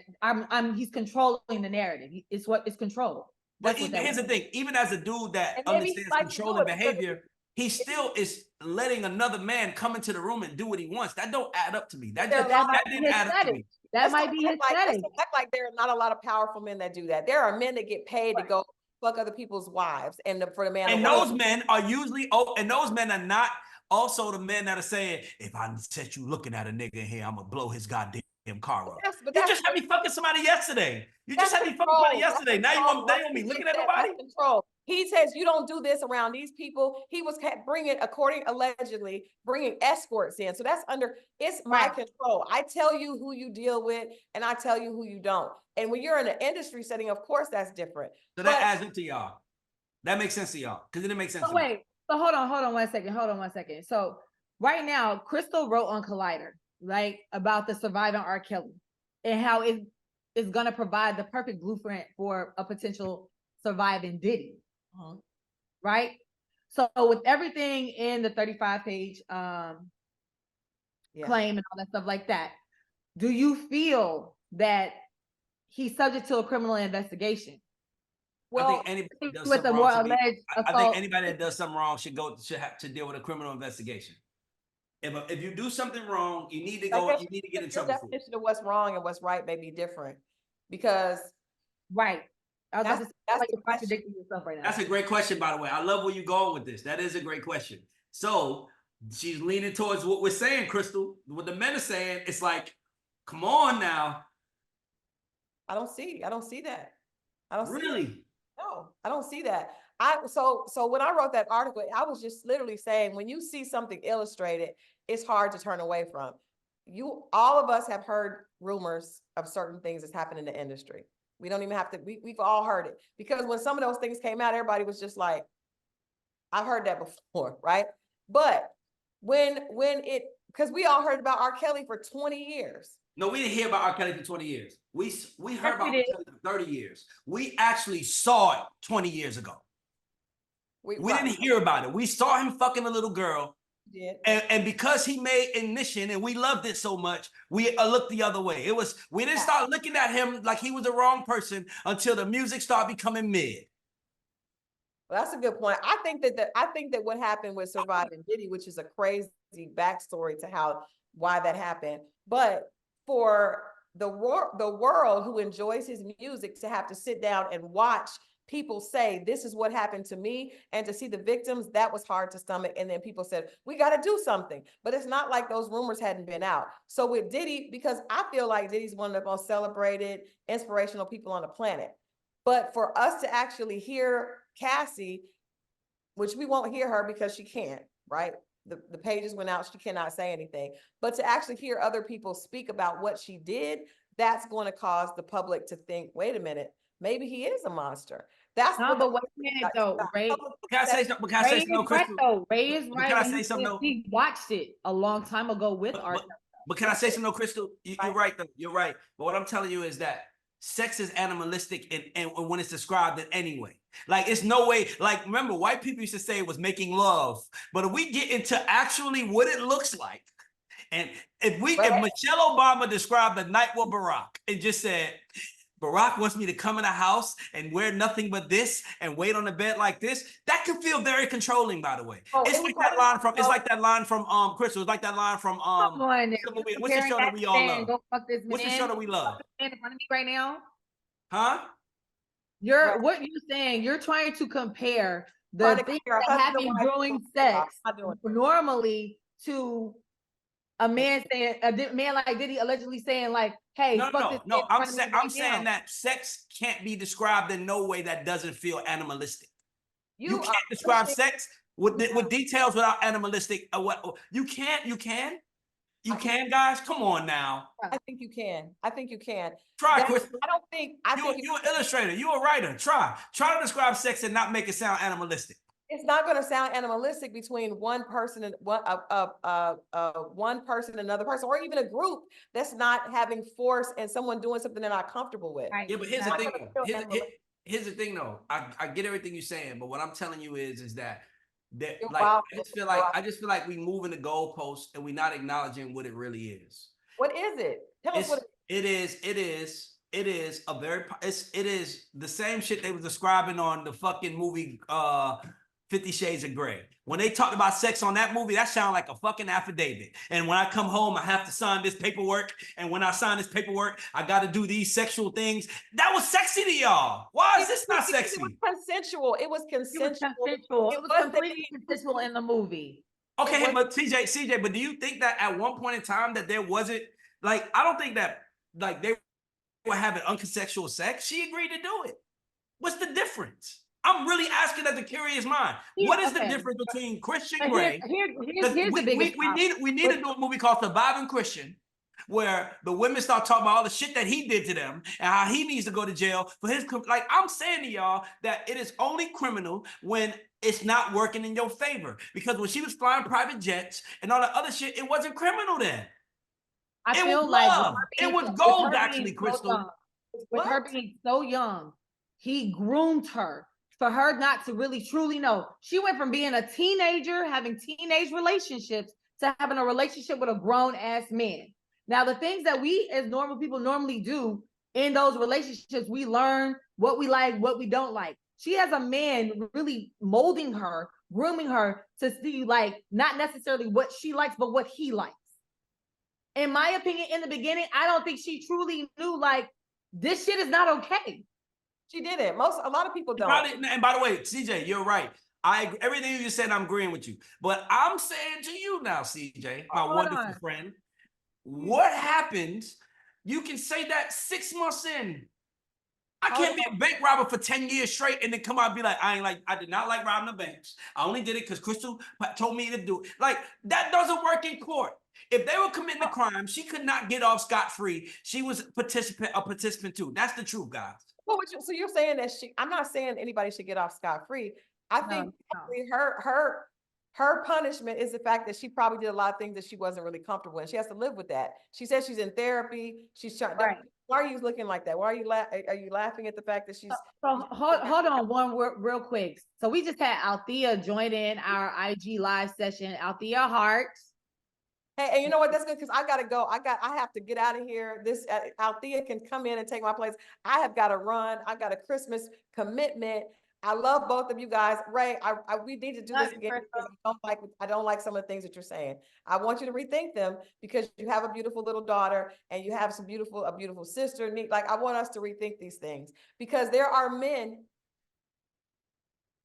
he's controlling the narrative. It's control. But here's the thing: even as a dude that understands controlling behavior, he still is letting another man come into the room and do what he wants. That don't add up to me. That didn't add up to me. That might be his setting. Let's act like there are not a lot of powerful men that do that. There are men that get paid to go fuck other people's wives and for the man. And those men are usually, and those men are not also the men that are saying, if I set you looking at a nigga in here, I'm gonna blow his goddamn car up. You just had me fucking somebody yesterday. You just had me fucking somebody yesterday. Now you want me looking at nobody? Control. He says you don't do this around these people. He was allegedly bringing escorts in. So that's it's my control. I tell you who you deal with and I tell you who you don't. And when you're in an industry setting, of course, that's different. So that adds up to y'all. That makes sense to y'all because it didn't make sense to me. So hold on 1 second. So right now, Christal wrote on Collider, right, about the surviving R. Kelly and how it is going to provide the perfect blueprint for a potential surviving Diddy. Right? So with everything in the 35-page claim and all that stuff like that, do you feel that he's subject to a criminal investigation? Well, I think anybody does something wrong I think anybody that does something wrong should have to deal with a criminal investigation. If you do something wrong, you need to go. You need to get in trouble. The definition of what's wrong and what's right may be different because that's like you're contradicting yourself right now. That's a great question, by the way. I love where you're going with this. That is a great question. So she's leaning towards what we're saying, Christal. What the men are saying, it's like, come on now. I don't see that. I don't really. See no, I don't see that. So when I wrote that article, I was just literally saying, when you see something illustrated, it's hard to turn away from. All of us have heard rumors of certain things that's happened in the industry. We don't even have to, we've all heard it. Because when some of those things came out, everybody was just like, I've heard that before, right? But because we all heard about R. Kelly for 20 years. No, we didn't hear about R. Kelly for 20 years. We heard about R. Kelly for 30 years. We actually saw it 20 years ago. We didn't hear about it. We saw him fucking a little girl. And because he made Ignition and we loved it so much, we looked the other way. We didn't start looking at him like he was the wrong person until the music started becoming mid. Well, that's a good point. I think that what happened with Surviving Diddy, which is a crazy backstory to why that happened, but for the world who enjoys his music to have to sit down and watch people say, this is what happened to me, and to see the victims, that was hard to stomach. And then people said, we got to do something. But it's not like those rumors hadn't been out. So with Diddy, because I feel like Diddy's one of the most celebrated, inspirational people on the planet. But for us to actually hear Cassie, which we won't hear her because she can't, right? The pages went out, she cannot say anything. But to actually hear other people speak about what she did, that's going to cause the public to think, wait a minute, maybe he is a monster. That's no, but wait a minute though, Ray. Can I say something? Can I say something, Christal? Ray is right. Can I say something? We watched it a long time ago with our. But can I say something, Christal? You're right, though. You're right. But what I'm telling you is that sex is animalistic and when it's described in any way. Like, it's no way, like, remember, white people used to say it was making love. But if we get into actually what it looks like, and if Michelle Obama described the night with Barack and just said, Barack wants me to come in a house and wear nothing but this and wait on the bed like this, that can feel very controlling, by the way. It's like that line from Christal. It's like that line from what's the show that we all love? What's the show that we love? In front of me right now. Huh? What you're saying, you're trying to compare the things that happen during sex normally to a man like Diddy allegedly saying like, hey, no, I'm saying that sex can't be described in no way that doesn't feel animalistic. You can't describe sex with details without animalistic. You can, guys. Come on now. I think you can. Try, Chris. You're an illustrator. You're a writer. Try to describe sex and not make it sound animalistic. It's not going to sound animalistic between one person and one person, another person, or even a group that's not having force and someone doing something they're not comfortable with. Yeah, but here's the thing, though. I get everything you're saying, but what I'm telling you is that like I just feel like we moving the goalposts and we're not acknowledging what it really is. What is it? Tell us what it is. It is the same shit they was describing on the fucking movie 50 Shades of Grey. When they talked about sex on that movie, that sounded like a fucking affidavit. And when I come home, I have to sign this paperwork. And when I sign this paperwork, I got to do these sexual things. That was sexy to y'all. Why is this not sexy? It was consensual. It was consensual. It was completely consensual in the movie. Okay, but CJ, but do you think that at one point in time that there wasn't, like, I don't think that, like, they were having unconsensual sex. She agreed to do it. What's the difference? I'm really asking as a curious mind. What is the difference between Christian Grey? Here's the biggest we need to do a movie called Surviving Christian, where the women start talking about all the shit that he did to them and how he needs to go to jail for his, like, I'm saying to y'all that it is only criminal when it's not working in your favor. Because when she was flying private jets and all that other shit, it wasn't criminal then. I feel like it was gold, actually, Christal. With her being so young, he groomed her for her not to really truly know. She went from being a teenager, having teenage relationships, to having a relationship with a grown ass man. Now, the things that we as normal people normally do in those relationships, we learn what we like, what we don't like. She has a man really molding her, grooming her to see, like, not necessarily what she likes, but what he likes. In my opinion, in the beginning, I don't think she truly knew, like, this shit is not okay. She didn't. A lot of people don't. And by the way, CJ, you're right. I agree. Everything you just said, I'm agreeing with you. But I'm saying to you now, CJ, my wonderful friend, what happens? You can say that 6 months in. I can't be a bank robber for 10 years straight and then come out and be like, I did not like robbing the banks. I only did it because Christal told me to do it. Like, that doesn't work in court. If they were committing a crime, she could not get off scot-free. She was a participant too. That's the truth, guys. Well, so you're saying that I'm not saying anybody should get off scot-free. I think her punishment is the fact that she probably did a lot of things that she wasn't really comfortable in. She has to live with that. She says she's in therapy. She's trying. Right. Why are you looking like that? Why are you laughing at the fact that she's? So hold on one real quick. So we just had Althea join in our IG live session. Althea Hart. Hey, and you know what? That's good because I gotta go. I have to get out of here. This Althea can come in and take my place. I have got to run. I got a Christmas commitment. I love both of you guys. Ray, we need to do this again because I don't like some of the things that you're saying. I want you to rethink them because you have a beautiful little daughter and you have a beautiful sister. Like, I want us to rethink these things because there are men.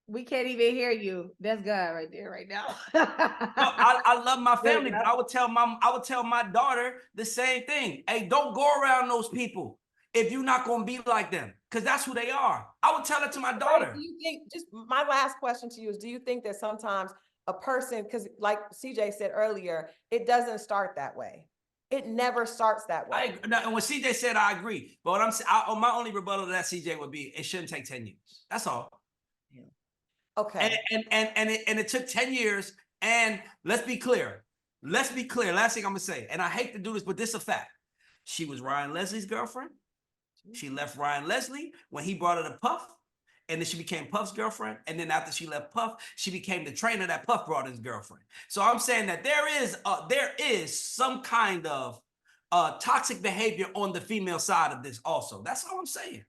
We can't even hear you. That's God right there, right now. I love my family, but I would tell my daughter the same thing. Hey, don't go around those people if you're not gonna be like them, because that's who they are. I would tell it to my daughter. Do you think, just my last question to you is, do you think that sometimes a person, because like CJ said earlier, it doesn't start that way. It never starts that way. And what CJ said, I agree. But what I'm saying, my only rebuttal to that, CJ, would be it shouldn't take 10 years. That's all. Yeah. Okay. And it took 10 years. And let's be clear. Last thing I'm gonna say, and I hate to do this, but this is a fact. She was Ryan Leslie's girlfriend. She left Ryan Leslie when he brought her to Puff. And then she became Puff's girlfriend. And then after she left Puff, she became the trainer that Puff brought his girlfriend. So I'm saying that there is some kind of toxic behavior on the female side of this also. That's all I'm saying.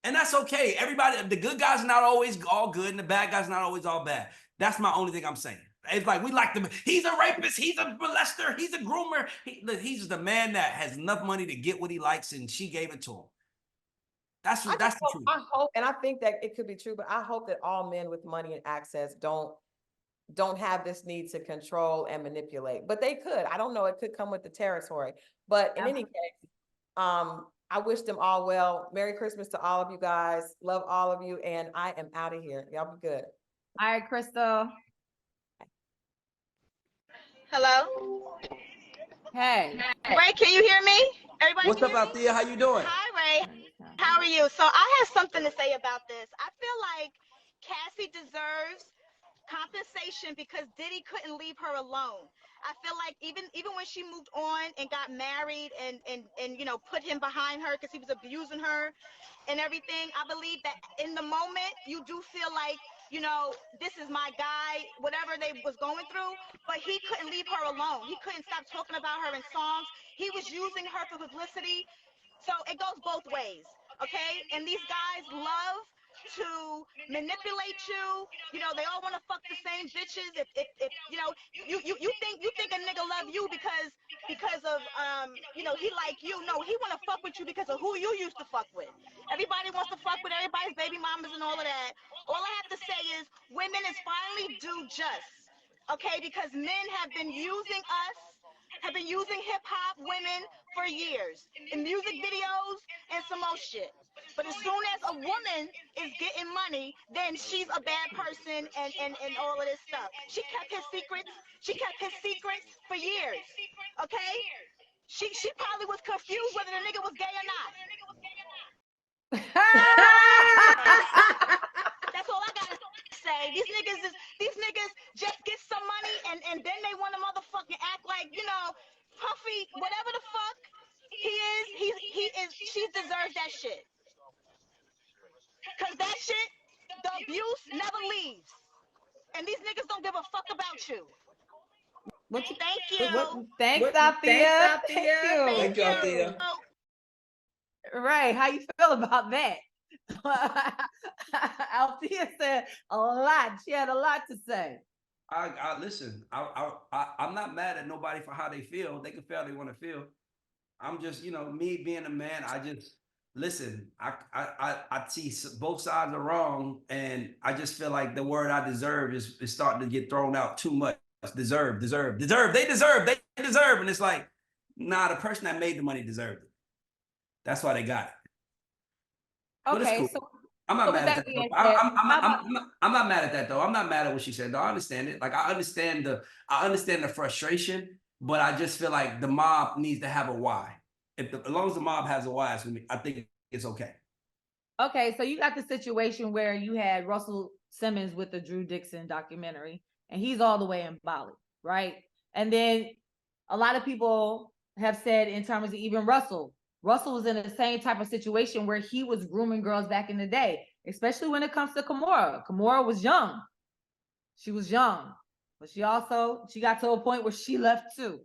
And that's okay. Everybody, the good guys are not always all good and the bad guys are not always all bad. That's my only thing I'm saying. It's like, we like them. He's a rapist. He's a molester. He's a groomer. He's just a man that has enough money to get what he likes, and she gave it to him. That's the truth. I hope, and I think that it could be true, but I hope that all men with money and access don't have this need to control and manipulate. But they could. I don't know. It could come with the territory. But in any case, I wish them all well. Merry Christmas to all of you guys. Love all of you, and I am out of here. Y'all be good. All right, Christal. Hello. Hey. Ray, can you hear me? Everybody. What's up, Althea? How you doing? Hi, Ray. How are you? So I have something to say about this. I feel like Cassie deserves compensation because Diddy couldn't leave her alone. I feel like even when she moved on and got married and put him behind her because he was abusing her and everything, I believe that in the moment you do feel like, this is my guy, whatever they was going through, but he couldn't leave her alone. He couldn't stop talking about her in songs. He was using her for publicity. So it goes both ways, okay? And these guys love to manipulate you. You know, they all want to fuck the same bitches. If you know, you think a nigga love you because of you know, he like you. No, he want to fuck with you because of who you used to fuck with. Everybody wants to fuck with everybody's baby mamas and all of that. All I have to say is women is finally due just. Okay, because men have been using us, have been using hip hop women for years in music videos and some more shit. But as soon as a woman is getting money, then she's a bad person and all of this stuff. She kept his secrets. She kept his secrets for years. Okay? She probably was confused whether the nigga was gay or not. That's all I gotta say. These niggas just get some money and then they want to motherfucking act like, you know, Puffy, whatever the fuck he is, she deserves that shit. Cause that shit, the abuse never leaves. And these niggas don't give a fuck about you. Thank you. Thanks, Althea. Thank you. Thank you, Althea. Right. How you feel about that? Althea said a lot. She had a lot to say. I listen. I'm not mad at nobody for how they feel. They can feel how they want to feel. I'm just, you know, me being a man. I just listen. I see both sides are wrong, and I just feel like the word "I deserve" is starting to get thrown out too much. Deserve. They deserve. And it's like, nah, the person that made the money deserved it. That's why they got it. But it's Okay, cool. so I'm not mad at that. being I'm not mad at that though. I'm not mad at what she said. No, I understand it. Like I understand the frustration, but I just feel like the mob needs to have a why. As long as the mob has a why, I think it's okay. okay, so you got the situation where you had Russell Simmons with the Drew Dixon documentary, and he's all the way in Bali, right? And then a lot of people have said in terms of even Russell was in the same type of situation where he was grooming girls back in the day, especially when it comes to Kimora. Kimora was young. She was young, but she got to a point where she left too.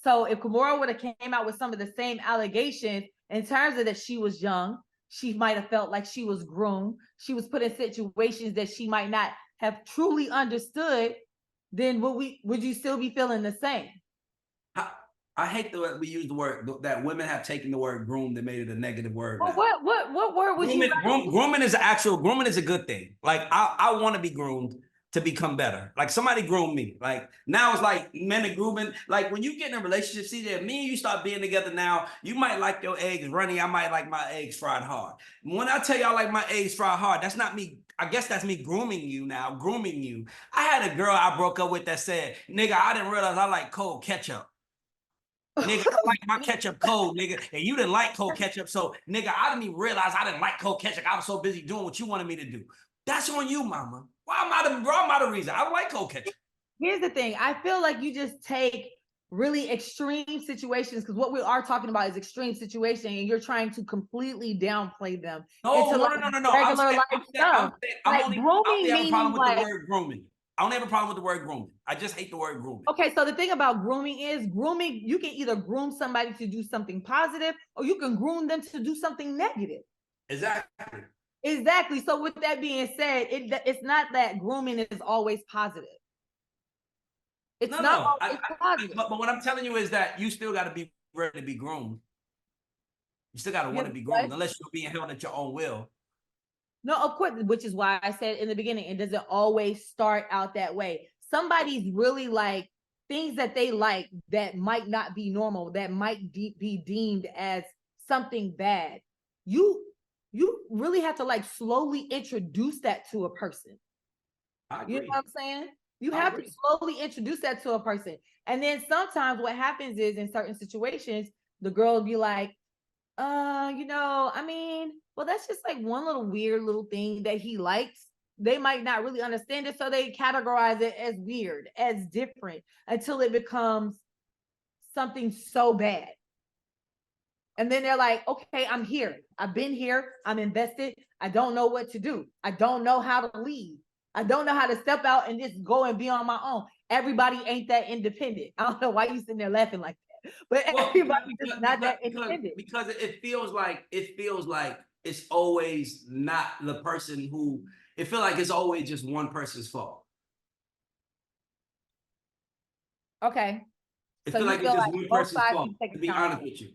So if Kimora would have came out with some of the same allegations in terms of that she was young, she might have felt like she was groomed. She was put in situations that she might not have truly understood. Then would you still be feeling the same? I hate the way we use the word that women have taken the word groomed and made it a negative word. Well, what word would you? Grooming is a good thing. Like I want to be groomed to become better. Like somebody groomed me. Like now it's like men are grooming. Like when you get in a relationship, see that me and you start being together now, you might like your eggs runny. I might like my eggs fried hard. When I tell you I like my eggs fried hard, that's not me. I guess that's me grooming you now, grooming you. I had a girl I broke up with that said, nigga, I didn't realize I like cold ketchup. Nigga, I like my ketchup cold, nigga. And you didn't like cold ketchup. So, nigga, I didn't even realize I didn't like cold ketchup. I was so busy doing what you wanted me to do. That's on you, mama. Why am I the reason? I don't like cold ketchup. Here's the thing. I feel like you just take really extreme situations, because what we are talking about is extreme situation, and you're trying to completely downplay them. No. Regular life stuff. Grooming means like the word grooming. I don't have a problem with the word grooming. I just hate the word grooming. Okay, so the thing about grooming, you can either groom somebody to do something positive, or you can groom them to do something negative. Exactly. So with that being said, it's not that grooming is always positive. It's not always positive. But what I'm telling you is that you still got to be ready to be groomed. You still got to want to be groomed, unless you're being held at your own will. No, of course, which is why I said in the beginning, it doesn't always start out that way. Somebody's really like things that they like that might not be normal, that might be deemed as something bad. You really have to like slowly introduce that to a person. You know what I'm saying? You have to slowly introduce that to a person. And then sometimes what happens is in certain situations, the girl will be like, well, that's just like one little weird little thing that he likes. They might not really understand it, so they categorize it as weird, as different, until it becomes something so bad. And then they're like, okay, I'm here. I've been here. I'm invested. I don't know what to do. I don't know how to leave. I don't know how to step out and just go and be on my own. Everybody ain't that independent. I don't know why you sitting there laughing like that. But everybody is not that independent. Because it feels like it's always not the person who, it feel like it's always just one person's fault. Okay. It So feel you like feel it's just like one both person's sides fault, need to take to be honest accountability. with you.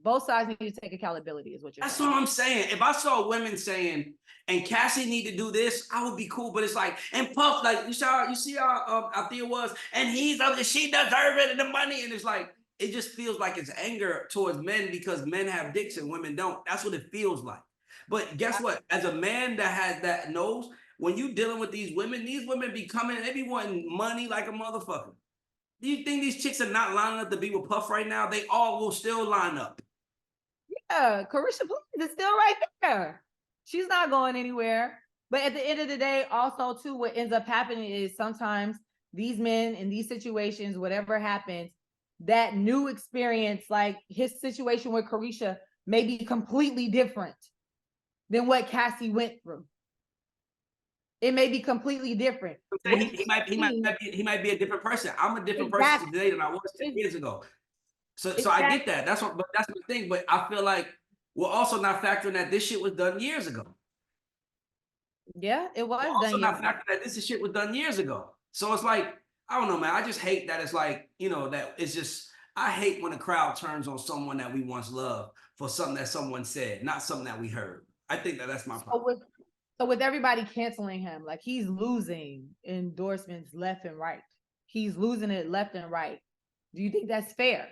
Both sides need to take accountability, is what you're That's saying. what I'm saying. If I saw women saying, and Cassie need to do this, I would be cool. But it's like, and Puff, like you see how Althea was, and she deserve it and the money, and it's like it just feels like it's anger towards men because men have dicks and women don't. That's what it feels like. But guess what? As a man that knows, when you dealing with these women be coming, they be wanting money like a motherfucker. Do you think these chicks are not lining up to be with Puff right now? They all will still line up. Yeah, Carisha Please is still right there. She's not going anywhere. But at the end of the day, also too, what ends up happening is sometimes these men in these situations, whatever happens, that new experience, like his situation with Carisha, may be completely different than what Cassie went through. It may be completely different. He might be a different person. I'm a different person today than I was 10 years ago. So I get that. That's the thing. But I feel like we're also not factoring that this shit was done years ago. Yeah, it was We're also done. not factoring that this shit was done years ago. So it's like, I don't know, man. I just hate that it's like, that it's just, I hate when a crowd turns on someone that we once loved for something that someone said, not something that we heard. I think that's my problem. So with everybody canceling him, like he's losing endorsements left and right. He's losing it left and right. Do you think that's fair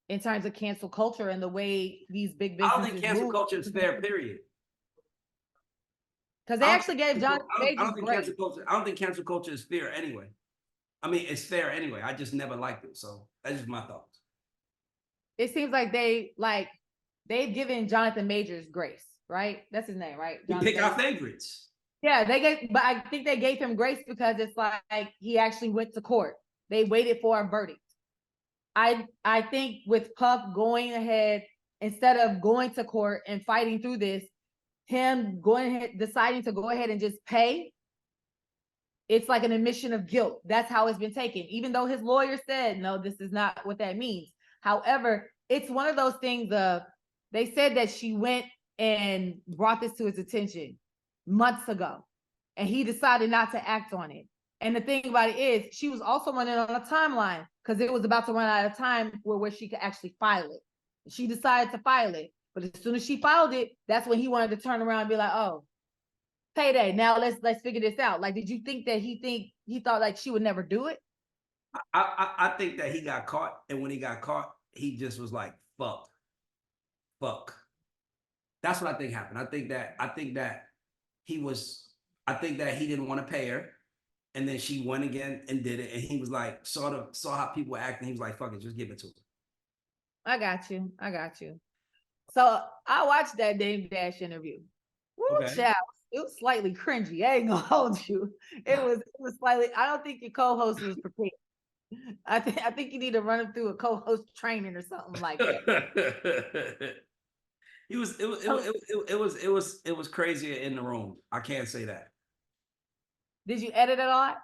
in terms of cancel culture and the way these big businesses I don't think cancel culture is fair, period. Because they actually gave Jonathan I don't think cancel culture is fair anyway. I mean, it's fair anyway. I just never liked it. So that's just my thoughts. It seems like they've given Jonathan Majors grace, right? That's his name, right? We pick our favorites. Yeah, but I think they gave him grace because it's like he actually went to court. They waited for a verdict. I think with Puff going ahead, instead of going to court and fighting through this, him going ahead, deciding to go ahead and just pay, it's like an admission of guilt. That's how it's been taken. Even though his lawyer said, no, this is not what that means. However, it's one of those things they said that she went and brought this to his attention months ago, and he decided not to act on it. And the thing about it is, she was also running on a timeline because it was about to run out of time where she could actually file it. She decided to file it. But as soon as she filed it, that's when he wanted to turn around and be like, oh, payday. Now let's figure this out. Like, did you think that he thought like she would never do it? I think that he got caught, and when he got caught, he just was like, fuck. That's what I think happened. I think that he didn't want to pay her. And then she went again and did it. And he was like, saw how people were acting. He was like, fuck it, just give it to her. I got you. So I watched that Dame Dash interview. Woo, Okay. child. It was slightly cringy. I ain't gonna hold you. It was slightly. I don't think your co-host was prepared. I think you need to run him through a co-host training or something like that. It was crazier in the room. I can't say that. Did you edit a lot?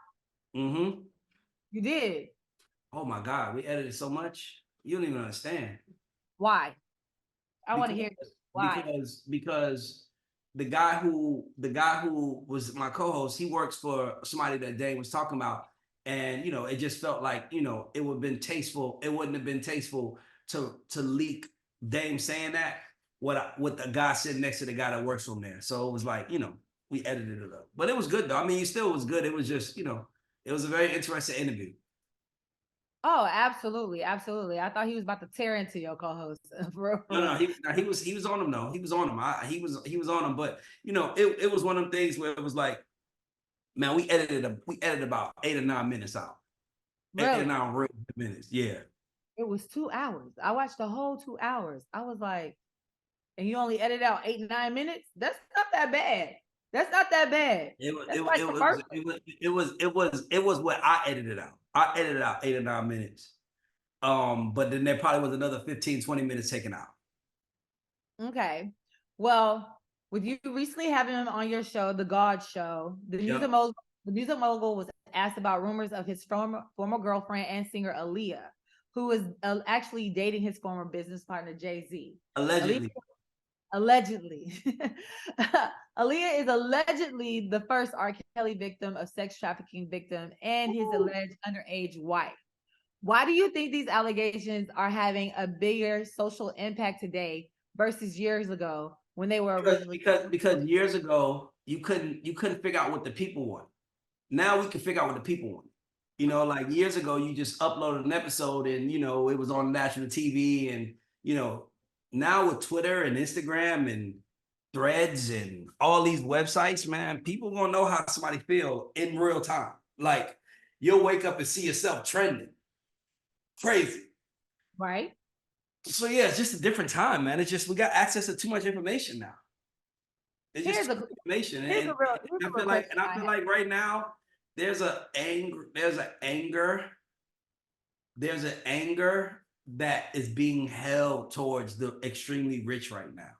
Mm-hmm. You did. Oh my God, we edited so much. You don't even understand. Why? I want to hear why. Because the guy who was my co-host, he works for somebody that Dane was talking about. And it just felt like, it would have been tasteful. It wouldn't have been tasteful to leak Dame saying that with the guy sitting next to the guy that works from there. So it was like, we edited it up. But it was good though. I mean, it still was good. It was just, it was a very interesting interview. Oh, absolutely. Absolutely. I thought he was about to tear into your co-host. No, he was on him though. He was on him. He was on him. But it was one of them things where it was like, man, we edited about 8 or 9 minutes out. Really? 8 or 9 real minutes. Yeah. It was 2 hours. I watched the whole 2 hours. I was like, and you only edited out 8 and 9 minutes? That's not that bad. That's not that bad. It was what I edited out. I edited out 8 or 9 minutes. But then there probably was another 15, 20 minutes taken out. Okay. Well, with you recently having him on your show, the Guads show, the music mogul was asked about rumors of his former girlfriend and singer Aaliyah, who was actually dating his former business partner Jay-Z. Allegedly. Allegedly. Aaliyah is allegedly the first R. Kelly victim of sex trafficking victim and his alleged underage wife. Why do you think these allegations are having a bigger social impact today versus years ago when they were originally? Because years ago you couldn't figure out what the people want. Now we can figure out what the people want. You know, like years ago, you just uploaded an episode and, you know, it was on national TV. And, you know, now with Twitter and Instagram and Threads and all these websites, man, people gonna know how somebody feel in real time. Like you'll wake up and see yourself trending. Crazy. Right. So yeah, it's just a different time, man. It's just we got access to too much information now. It's just too much information. And I feel like right now there's an anger that is being held towards the extremely rich right now.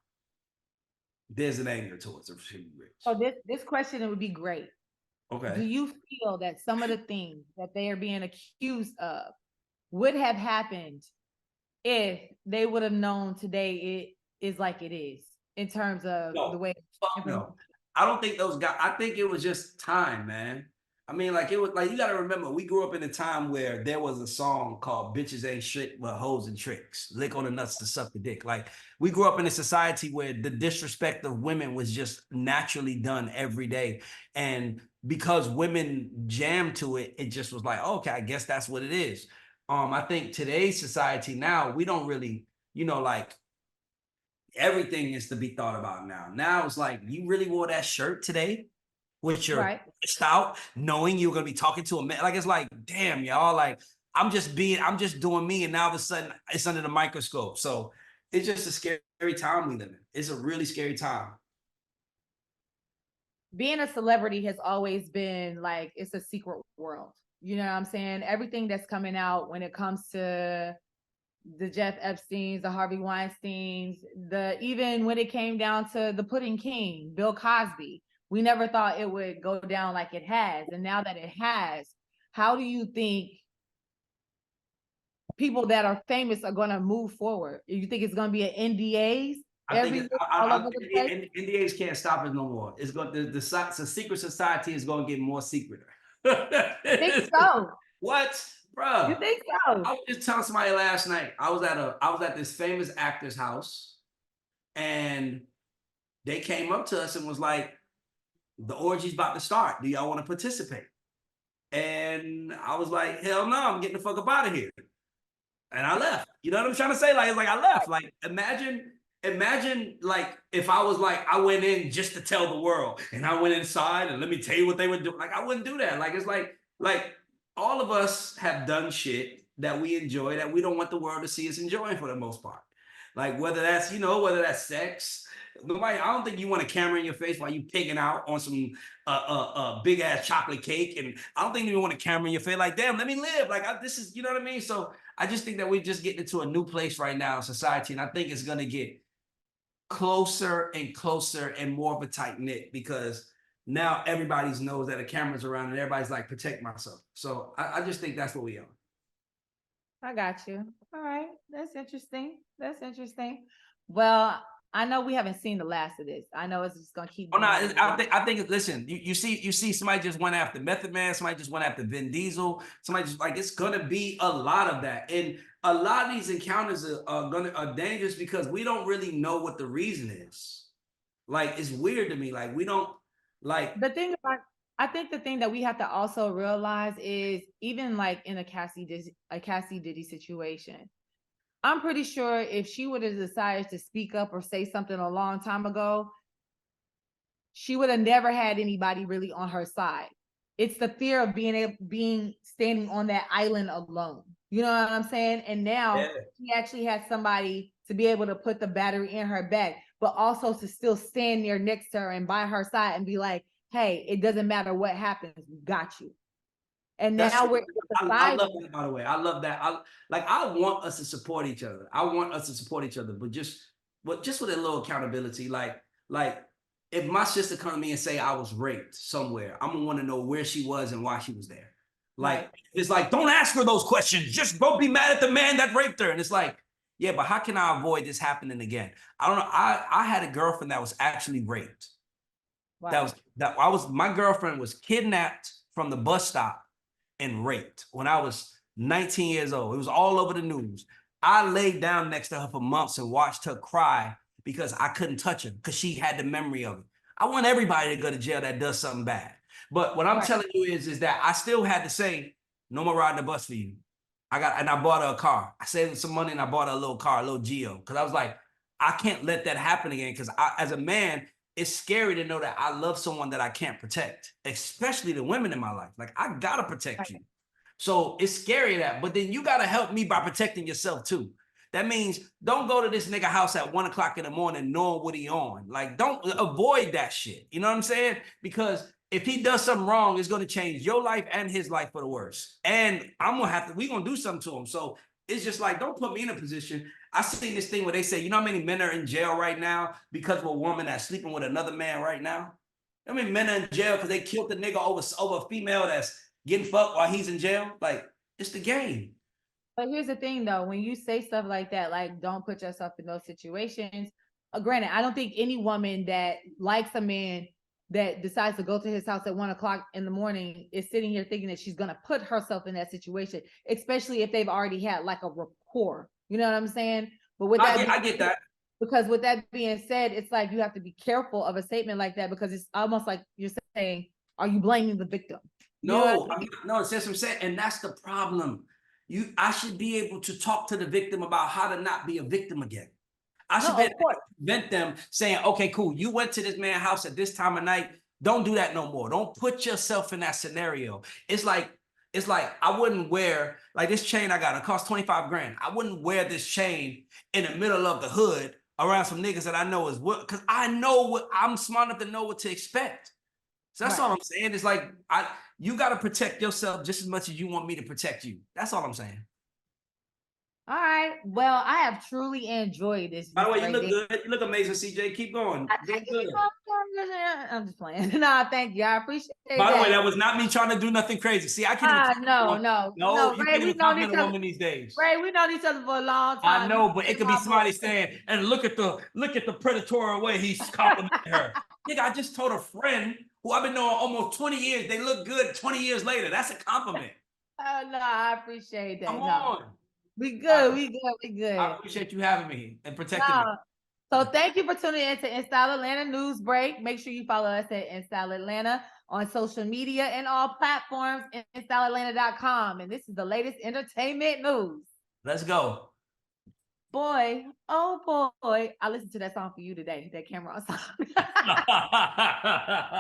There's an anger towards the extremely rich. So this question, it would be great. Okay. Do you feel that some of the things that they are being accused of would have happened if they would have known today it is like it is in terms of the way? No, I don't think those guys. I think it was just time, man. I mean, like it was like you got to remember, we grew up in a time where there was a song called "Bitches Ain't Shit But Hoes and Tricks." Lick on the nuts to suck the dick. Like we grew up in a society where the disrespect of women was just naturally done every day, and because women jammed to it, it just was like, okay, I guess that's what it is. I think today's society now, we don't really, you know, like everything is to be thought about now. Now it's like, you really wore that shirt today with your wrist out, knowing you're gonna be talking to a man. Like it's like, damn, y'all, like I'm just doing me, and now all of a sudden it's under the microscope. So it's just a scary time we live in. It's a really scary time. Being a celebrity has always been like, it's a secret world. You know what I'm saying? Everything that's coming out when it comes to the Jeff Epsteins, the Harvey Weinsteins, even when it came down to the Pudding King, Bill Cosby, we never thought it would go down like it has. And now that it has, how do you think people that are famous are going to move forward? You think it's going to be an NDAs? NDAs can't stop it no more. It's going the secret society is going to get more secret. I think so. What, bro? You think so? I was just telling somebody last night. I was at this famous actor's house, and they came up to us and was like, "The orgy's about to start. Do y'all want to participate?" And I was like, "Hell no! I'm getting the fuck up out of here." And I left. You know what I'm trying to say? Like, it's like I left. Like, imagine like if I was like, I went in just to tell the world, and I went inside and let me tell you what they would do. Like, I wouldn't do that. Like, it's like all of us have done shit that we enjoy that we don't want the world to see us enjoying for the most part. Like whether that's sex. Nobody, I don't think you want a camera in your face while you pigging out on some big ass chocolate cake, and I don't think you want a camera in your face. Like, damn, let me live. Like this is, you know what I mean? So I just think that we're just getting into a new place right now in society, and I think it's gonna get closer and closer and more of a tight knit because now everybody knows that a camera's around and everybody's like, protect myself. So I just think that's what we are. I got you. All right. That's interesting. Well, I know we haven't seen the last of this. I know it's just gonna keep. Oh no, I think. Listen, you see, somebody just went after Method Man. Somebody just went after Vin Diesel. Somebody just like it's gonna be a lot of that, and a lot of these encounters are dangerous because we don't really know what the reason is. Like it's weird to me. Like we don't like the thing about. I think the thing that we have to also realize is even like in a Cassie Diddy situation, I'm pretty sure if she would have decided to speak up or say something a long time ago, she would have never had anybody really on her side. It's the fear of standing on that island alone. You know what I'm saying? And now she actually has somebody to be able to put the battery in her back, but also to still stand there next to her and by her side and be like, hey, it doesn't matter what happens, we got you. And now we're I love that, by the way. I love that. I want us to support each other. But just with a little accountability. Like if my sister come to me and say I was raped somewhere, I'm gonna want to know where she was and why she was there. Like it's like, don't ask her those questions. Just go be mad at the man that raped her. And it's like, Yeah, but how can I avoid this happening again? I don't know. I had a girlfriend that was actually raped. Wow. My girlfriend was kidnapped from the bus stop and raped when I was 19 years old. It was all over the news. I laid down next to her for months and watched her cry because I couldn't touch her because she had the memory of it. I want everybody to go to jail that does something bad. But what I'm telling you is that I still had to say, no more riding the bus for you. I bought her a car. I saved some money and I bought her a little car, a little Geo. Because I was like, I can't let that happen again. Because as a man, it's scary to know that I love someone that I can't protect, especially the women in my life. Like, I gotta protect you. So it's scary that, but then you gotta help me by protecting yourself too. That means don't go to this nigga house at 1 o'clock in the morning knowing what he on. Like, don't avoid that shit. You know what I'm saying? Because if he does something wrong, it's gonna change your life and his life for the worse. And we're gonna do something to him. So it's just like, don't put me in a position. I seen this thing where they say, you know how many men are in jail right now because of a woman that's sleeping with another man right now? I mean, men are in jail because they killed the nigga over a female that's getting fucked while he's in jail. Like, it's the game. But here's the thing, though, when you say stuff like that, like, don't put yourself in those situations. Granted, I don't think any woman that likes a man that decides to go to his house at 1 o'clock in the morning is sitting here thinking that she's going to put herself in that situation, especially if they've already had like a rapport. You know what I'm saying? But with that, I get that. Because with that being said, it's like you have to be careful of a statement like that because it's almost like you're saying, are you blaming the victim? No, no, it's just what I'm saying. And that's the problem. I should be able to talk to the victim about how to not be a victim again. I should be able to prevent them saying, okay, cool, you went to this man's house at this time of night. Don't do that no more. Don't put yourself in that scenario. It's like I wouldn't wear, like, this chain I got, it cost 25 grand. I wouldn't wear this chain in the middle of the hood around some niggas that I know is what, because I'm smart enough to know what to expect. So that's all I'm saying. It's like, you got to protect yourself just as much as you want me to protect you. That's all I'm saying. All right. Well, I have truly enjoyed this. By the way, you look good. You look amazing, CJ. Keep going. Doing good. I'm just playing. No, thank you. I appreciate it. By the way, that was not me trying to do nothing crazy. See, I can't even no. you Ray, can't even compliment a woman these days. Ray, we known each other for a long time. I know, but it could be somebody saying, and look at the predatory way he's complimenting her. Nigga, I just told a friend who I've been knowing almost 20 years, they look good 20 years later. That's a compliment. Oh no, I appreciate that. Come on. We good. We good. I appreciate you having me and protecting me. So thank you for tuning in to InStyle Atlanta News Break. Make sure you follow us at InStyle Atlanta on social media and all platforms, InStyleAtlanta.com. And this is the latest entertainment news. Let's go. Boy, oh boy. I listened to that song for you today, that Cameron song.